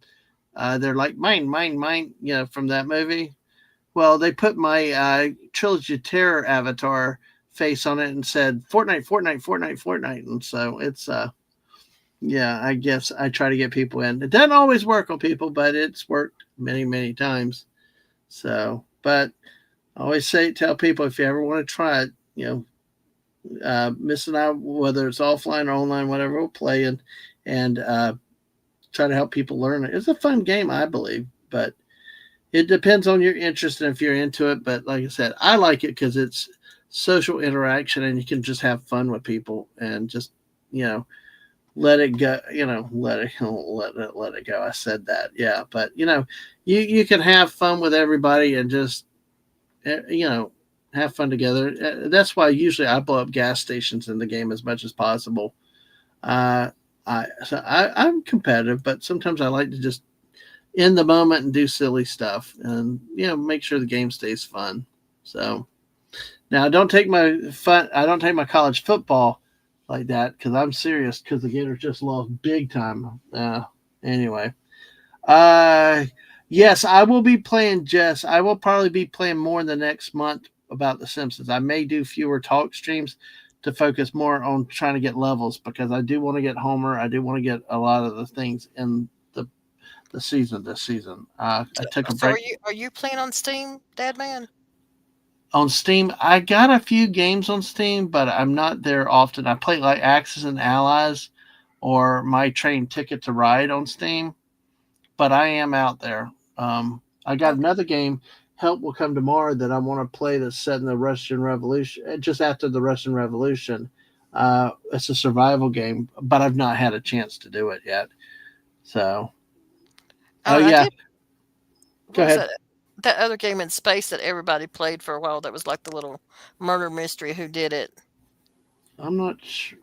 they're like mine, mine, mine. From that movie. Well, they put my Trilogy of Terror avatar face on it and said Fortnite, Fortnite, Fortnite, Fortnite, and so it's yeah. I guess I try to get people in. It doesn't always work on people, but it's worked many, many times. So, but I always tell people if you ever want to try it, missing out whether it's offline or online, whatever, we'll play and try to help people learn it. It's a fun game, I believe, but it depends on your interest and if you're into it. But like I said, I like it because it's social interaction and you can just have fun with people and just you know let it go. Let it go. I said that, yeah, but you can have fun with everybody and just eh, you know, have fun together. That's why usually I blow up gas stations in the game as much as possible. Uh, I'm competitive, but sometimes I like to just in the moment and do silly stuff, and make sure the game stays fun. So now, I don't take my fun. I don't take my college football like that because I'm serious. Because the Gators just lost big time. Anyway, uh, yes, I will be playing Jess. I will probably be playing more in the next month about The Simpsons. I may do fewer talk streams to focus more on trying to get levels because I do want to get Homer. I do want to get a lot of the things in the season this season. I took a so break are you playing on Steam, Dad Man? on Steam. I got a few games on Steam, but I'm not there often. I play like Axis and Allies or My Train Ticket to Ride on Steam, but I am out there. I got Okay. another game, Help Will Come Tomorrow, that I want to play that's set in the Russian Revolution, just after the Russian Revolution. It's a survival game, but I've not had a chance to do it yet. So, oh I yeah, did. go What was ahead. that other game in space that everybody played for a while? That was like the little murder mystery. Who did it? I'm not sure.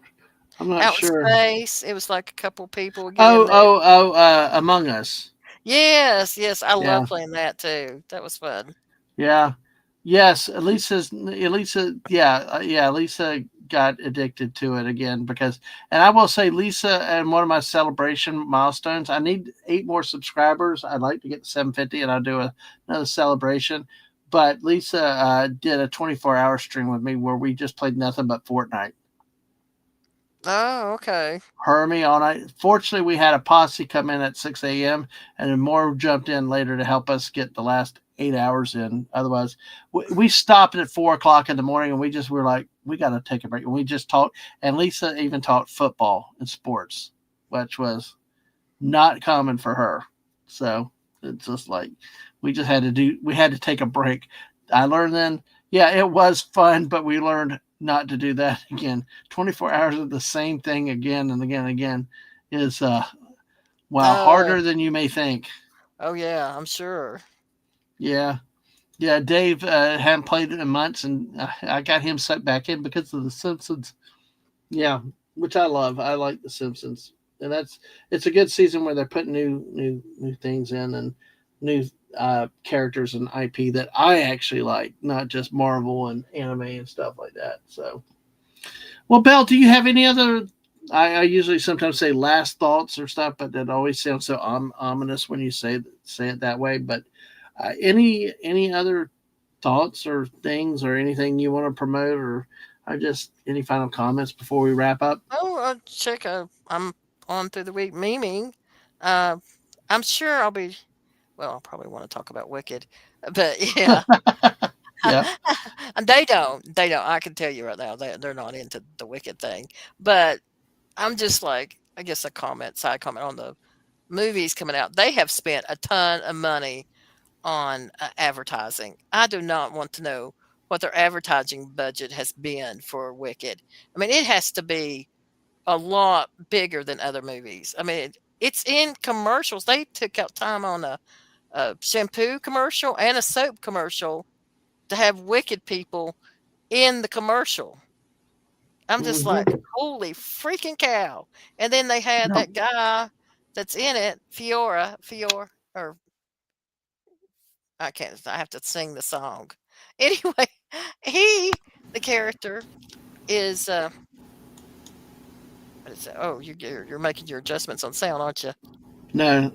I'm not Out in sure. space. It was like a couple people would get in Oh, there. oh, oh, Among Us. Yes, yes, I love Yeah, playing that too. That was fun. yeah, yes. Lisa got addicted to it again and I will say, Lisa, and one of my celebration milestones, I need 8 more subscribers. I'd like to get to 750, and I'll do another celebration. But Lisa did a 24-hour stream with me where we just played nothing but Fortnite. Oh, okay. Her and me all night. Fortunately, we had a posse come in at 6 a.m. and then more jumped in later to help us get the last 8 hours in. Otherwise, we stopped at 4 o'clock in the morning and we were like, we got to take a break. And we just talked. And Lisa even taught football and sports, which was not common for her. So it's just like we had to take a break. I learned then, yeah, it was fun, but we learned not to do that again. 24 hours of the same thing again and again and again is wow, Oh, harder than you may think. oh yeah, I'm sure. Yeah. Yeah, Dave hadn't played in months, and I got him sucked back in because of the Simpsons. Yeah, which I love. I like the Simpsons, and it's a good season where they're putting new things in and new characters and IP that I actually like, not just Marvel and anime and stuff like that. So, well, Belle, do you have any other? I usually sometimes say last thoughts or stuff, but that always sounds so ominous when you say it that way. But any other thoughts or things or anything you want to promote or just any final comments before we wrap up? Oh, check. I'm on through the week memeing. Uh, I'm sure I'll be. Well, I'll probably want to talk about Wicked, but yeah, Yeah. and they don't. They don't. I can tell you right now, they're not into the Wicked thing. But I'm just like, I guess a side comment on the movies coming out. They have spent a ton of money on advertising. I do not want to know what their advertising budget has been for Wicked. I mean, it has to be. a lot bigger than other movies. I mean, it's in commercials. They took out time on a shampoo commercial and a soap commercial to have wicked people in the commercial. I'm just like, Hmm. holy freaking cow! And then they had No, that guy that's in it, or I can't. I have to sing the song. Anyway, he, the character, is what is it? Oh, you're making your adjustments on sound, aren't you?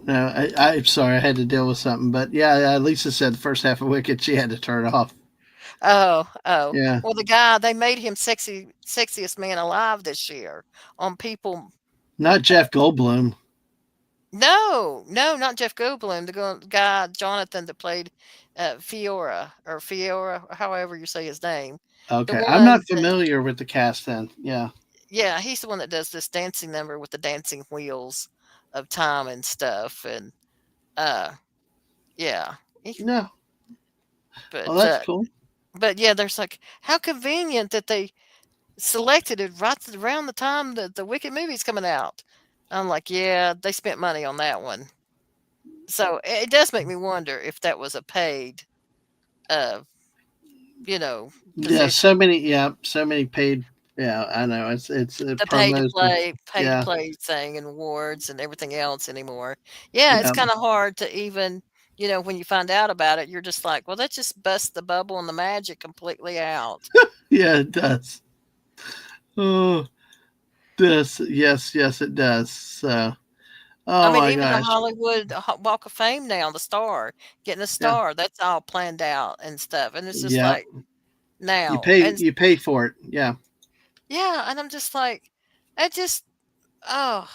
no. I'm sorry, I had to deal with something, but yeah, Lisa said the first half of Wicked she had to turn it off. Oh, oh. Yeah, Well, the guy they made him sexiest man alive this year on People. not Jeff Goldblum. No, no, not Jeff Goldblum. The guy Jonathan that played Fiora, however you say his name. The Okay, I'm one not that, familiar with the cast. Then, yeah, yeah, he's the one that does this dancing number with the dancing wheels of time and stuff, and uh, yeah. no. Oh, But that's cool. yeah, there's like how convenient that they selected it right around the time that the Wicked movie's coming out. I'm like, yeah, they spent money on that one. So it does make me wonder if that was a paid, uh, you know, Yeah, position. so many. Yeah, so many paid. Yeah, I know. It's The promos. And, pay to yeah, play thing and awards and everything else anymore. Yeah, it's yeah, kind of hard to even, when you find out about it, you're just like, well, that just busts the bubble and the magic completely out. yeah. It does. Oh, this. Yes, it does. So, I oh mean, my even the gosh. Hollywood Walk of Fame now, the star, getting a Yeah, star, that's all planned out and stuff. And it's just yeah. like now. And You pay for it. Yeah, yeah, and I'm just like, I just, oh,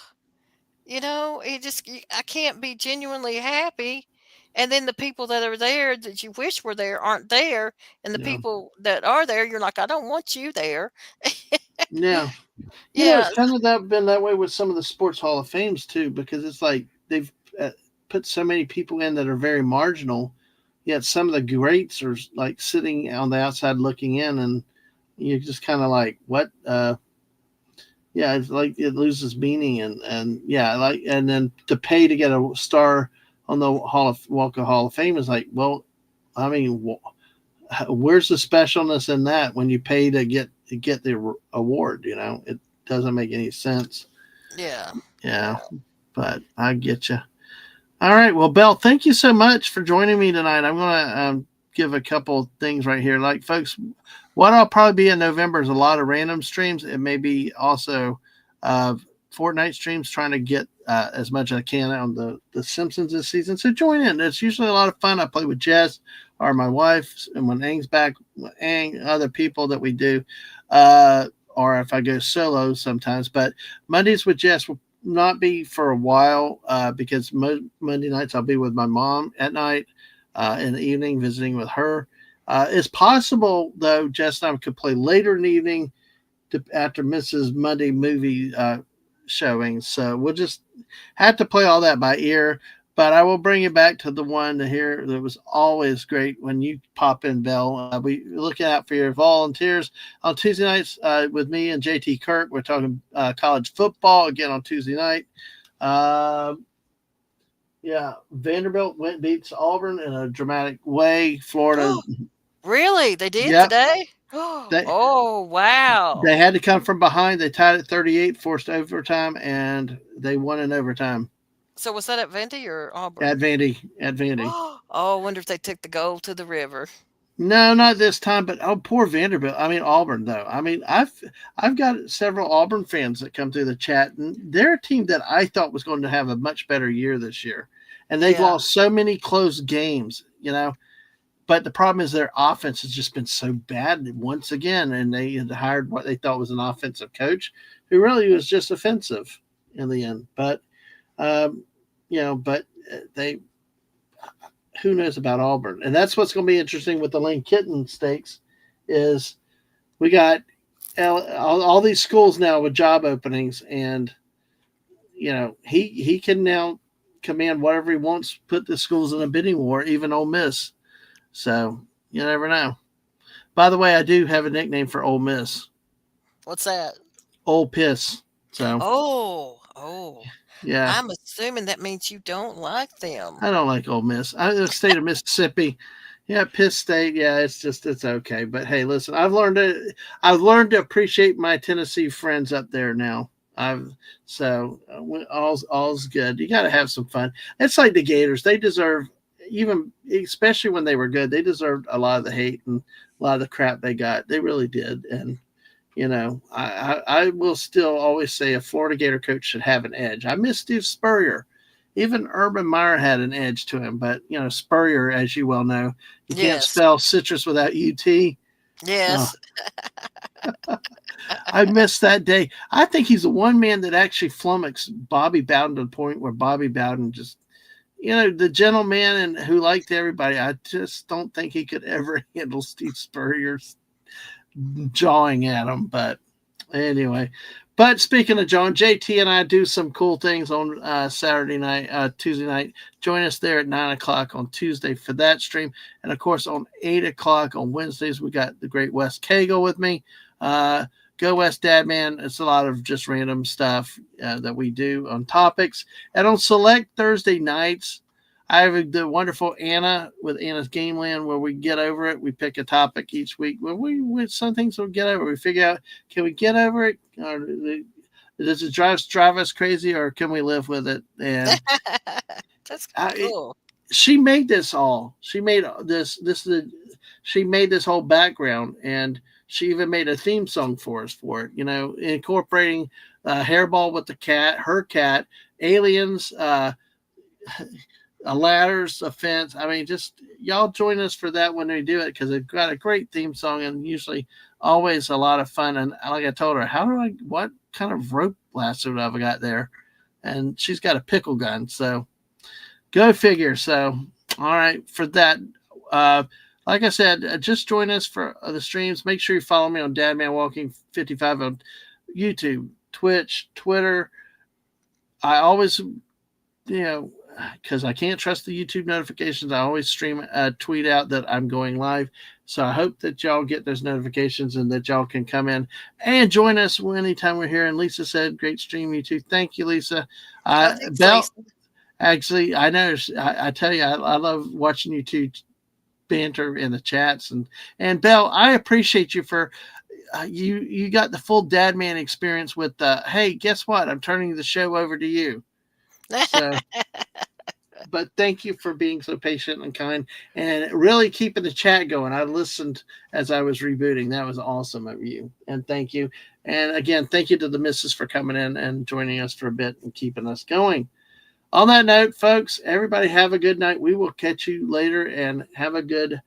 I can't be genuinely happy. And then the people that are there that you wish were there aren't there. And the yeah, people that are there, you're like, I don't want you there. yeah. Yeah, It's kind of that been that way with some of the sports Hall of Fames too, because it's like they've put so many people in that are very marginal, yet some of the greats are like sitting on the outside looking in, and you're just kind of like, what? Yeah, it's like it loses meaning, and yeah, like and then to pay to get a star on the Walk of Hall of Fame is like, well, I mean, where's the specialness in that when you pay to get the award? It doesn't make any sense. yeah. Yeah, but I get you. All right. Well, Belle, thank you so much for joining me tonight. I'm going to give a couple things right here. Like, folks, what I'll probably be in November is a lot of random streams. It may be also uh, Fortnite streams trying to get as much as I can on the Simpsons this season. So join in. It's usually a lot of fun. I play with Jess or my wife, and when Ang's back, Ang, other people that we do. Or if I go solo sometimes. But Mondays with Jess will not be for a while because Monday nights I'll be with my mom at night in the evening visiting with her. It's possible though, Jess and I could play later in the evening after Mrs. Monday movie showing. So we'll just have to play all that by ear. But I will bring you back to the one to hear that was always great when you pop in, Belle. We looking out for your volunteers on Tuesday nights with me and JT Kirk. We're talking college football again on Tuesday night. Uh, yeah, Vanderbilt went beats Auburn in a dramatic way. Florida, Really? They did yep, today? they Oh, wow. they had to come from behind. They tied at 38, forced overtime, and they won in overtime. So was that at Vandy or At Auburn? Vandy, at Vandy. Oh, I wonder if they took the goal to the river. No, not this time. But oh, poor Vanderbilt. I mean Auburn, though. I mean I've got several Auburn fans that come through the chat, and they're a team that I thought was going to have a much better year this year, and they've Yeah, lost so many close games. But the problem is their offense has just been so bad once again, and they had hired what they thought was an offensive coach who really was just offensive in the end. But um, but they who knows about Auburn, and that's what's going to be interesting with the Lane Kitten stakes is we got all these schools now with job openings, and he can now command whatever he wants, put the schools in a bidding war, even Ole Miss. So you never know. By the way, I do have a nickname for Ole Miss. what's that? Ole Piss. So Oh. yeah, I'm assuming that means you don't like them. I don't like Ole Miss. The state of Mississippi. Yeah, Pitt State. Yeah, it's okay. But hey, listen, I've learned to appreciate my Tennessee friends up there now. I've so all's good. You got to have some fun. It's like the Gators. They deserve, even especially when they were good, they deserved a lot of the hate and a lot of the crap they got. They really did. And I will still always say a Florida Gator coach should have an edge. I miss Steve Spurrier. Even Urban Meyer had an edge to him, but Spurrier, as you well know, you can't Yes. spell citrus without UT. Oh, Yes. I missed that day. I think he's the one man that actually flummoxed Bobby Bowden to the point where Bobby Bowden just, the gentleman and who liked everybody. I just don't think he could ever handle Steve Spurrier's jawing at him. But anyway, but speaking of John, JT and I do some cool things on Tuesday night. Join us there at 9 o'clock on Tuesday for that stream. And of course, on 8 o'clock on Wednesdays, we got the great Wes Cagle with me. Go West Dad Man. It's a lot of just random stuff that we do on topics. And on select Thursday nights, I have the wonderful Anna with Anna's Game Land where we get over it. We pick a topic each week. Well, we some things we'll get over. We figure out, can we get over it? Or does it drive us crazy, or can we live with it? And That's I, cool. she made this all. She made she made this whole background, and she even made a theme song for us for it. Incorporating Hairball with the cat, her cat, aliens, a ladders, a fence. I mean, just y'all join us for that when we do it because they've got a great theme song and usually always a lot of fun. And like I told her, what kind of rope lasso have I got there? And she's got a pickle gun. So go figure. So, all right, for that. Like I said, just join us for the streams. Make sure you follow me on Dadman Walking 55 on YouTube, Twitch, Twitter. I always, because I can't trust the YouTube notifications, I always tweet out that I'm going live. So I hope that y'all get those notifications and that y'all can come in and join us anytime we're here. And Lisa said, great stream, you too. Thank you, Lisa. Oh, thanks, Belle, Lisa. actually, I know, I tell you, I love watching you two banter in the chats. And Belle, I appreciate you for you got the full dad man experience with hey, guess what? I'm turning the show over to you. So but thank you for being so patient and kind and really keeping the chat going. I listened as I was rebooting. That was awesome of you. And thank you. And again, thank you to the missus for coming in and joining us for a bit and keeping us going. On that note, folks, everybody have a good night. We will catch you later and have a good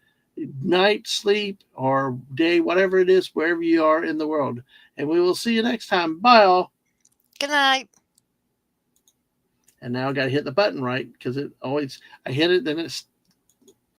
night, sleep, or day, whatever it is, wherever you are in the world. And we will see you next time. Bye, all. Good night. And now I got to hit the button right because I hit it, then it's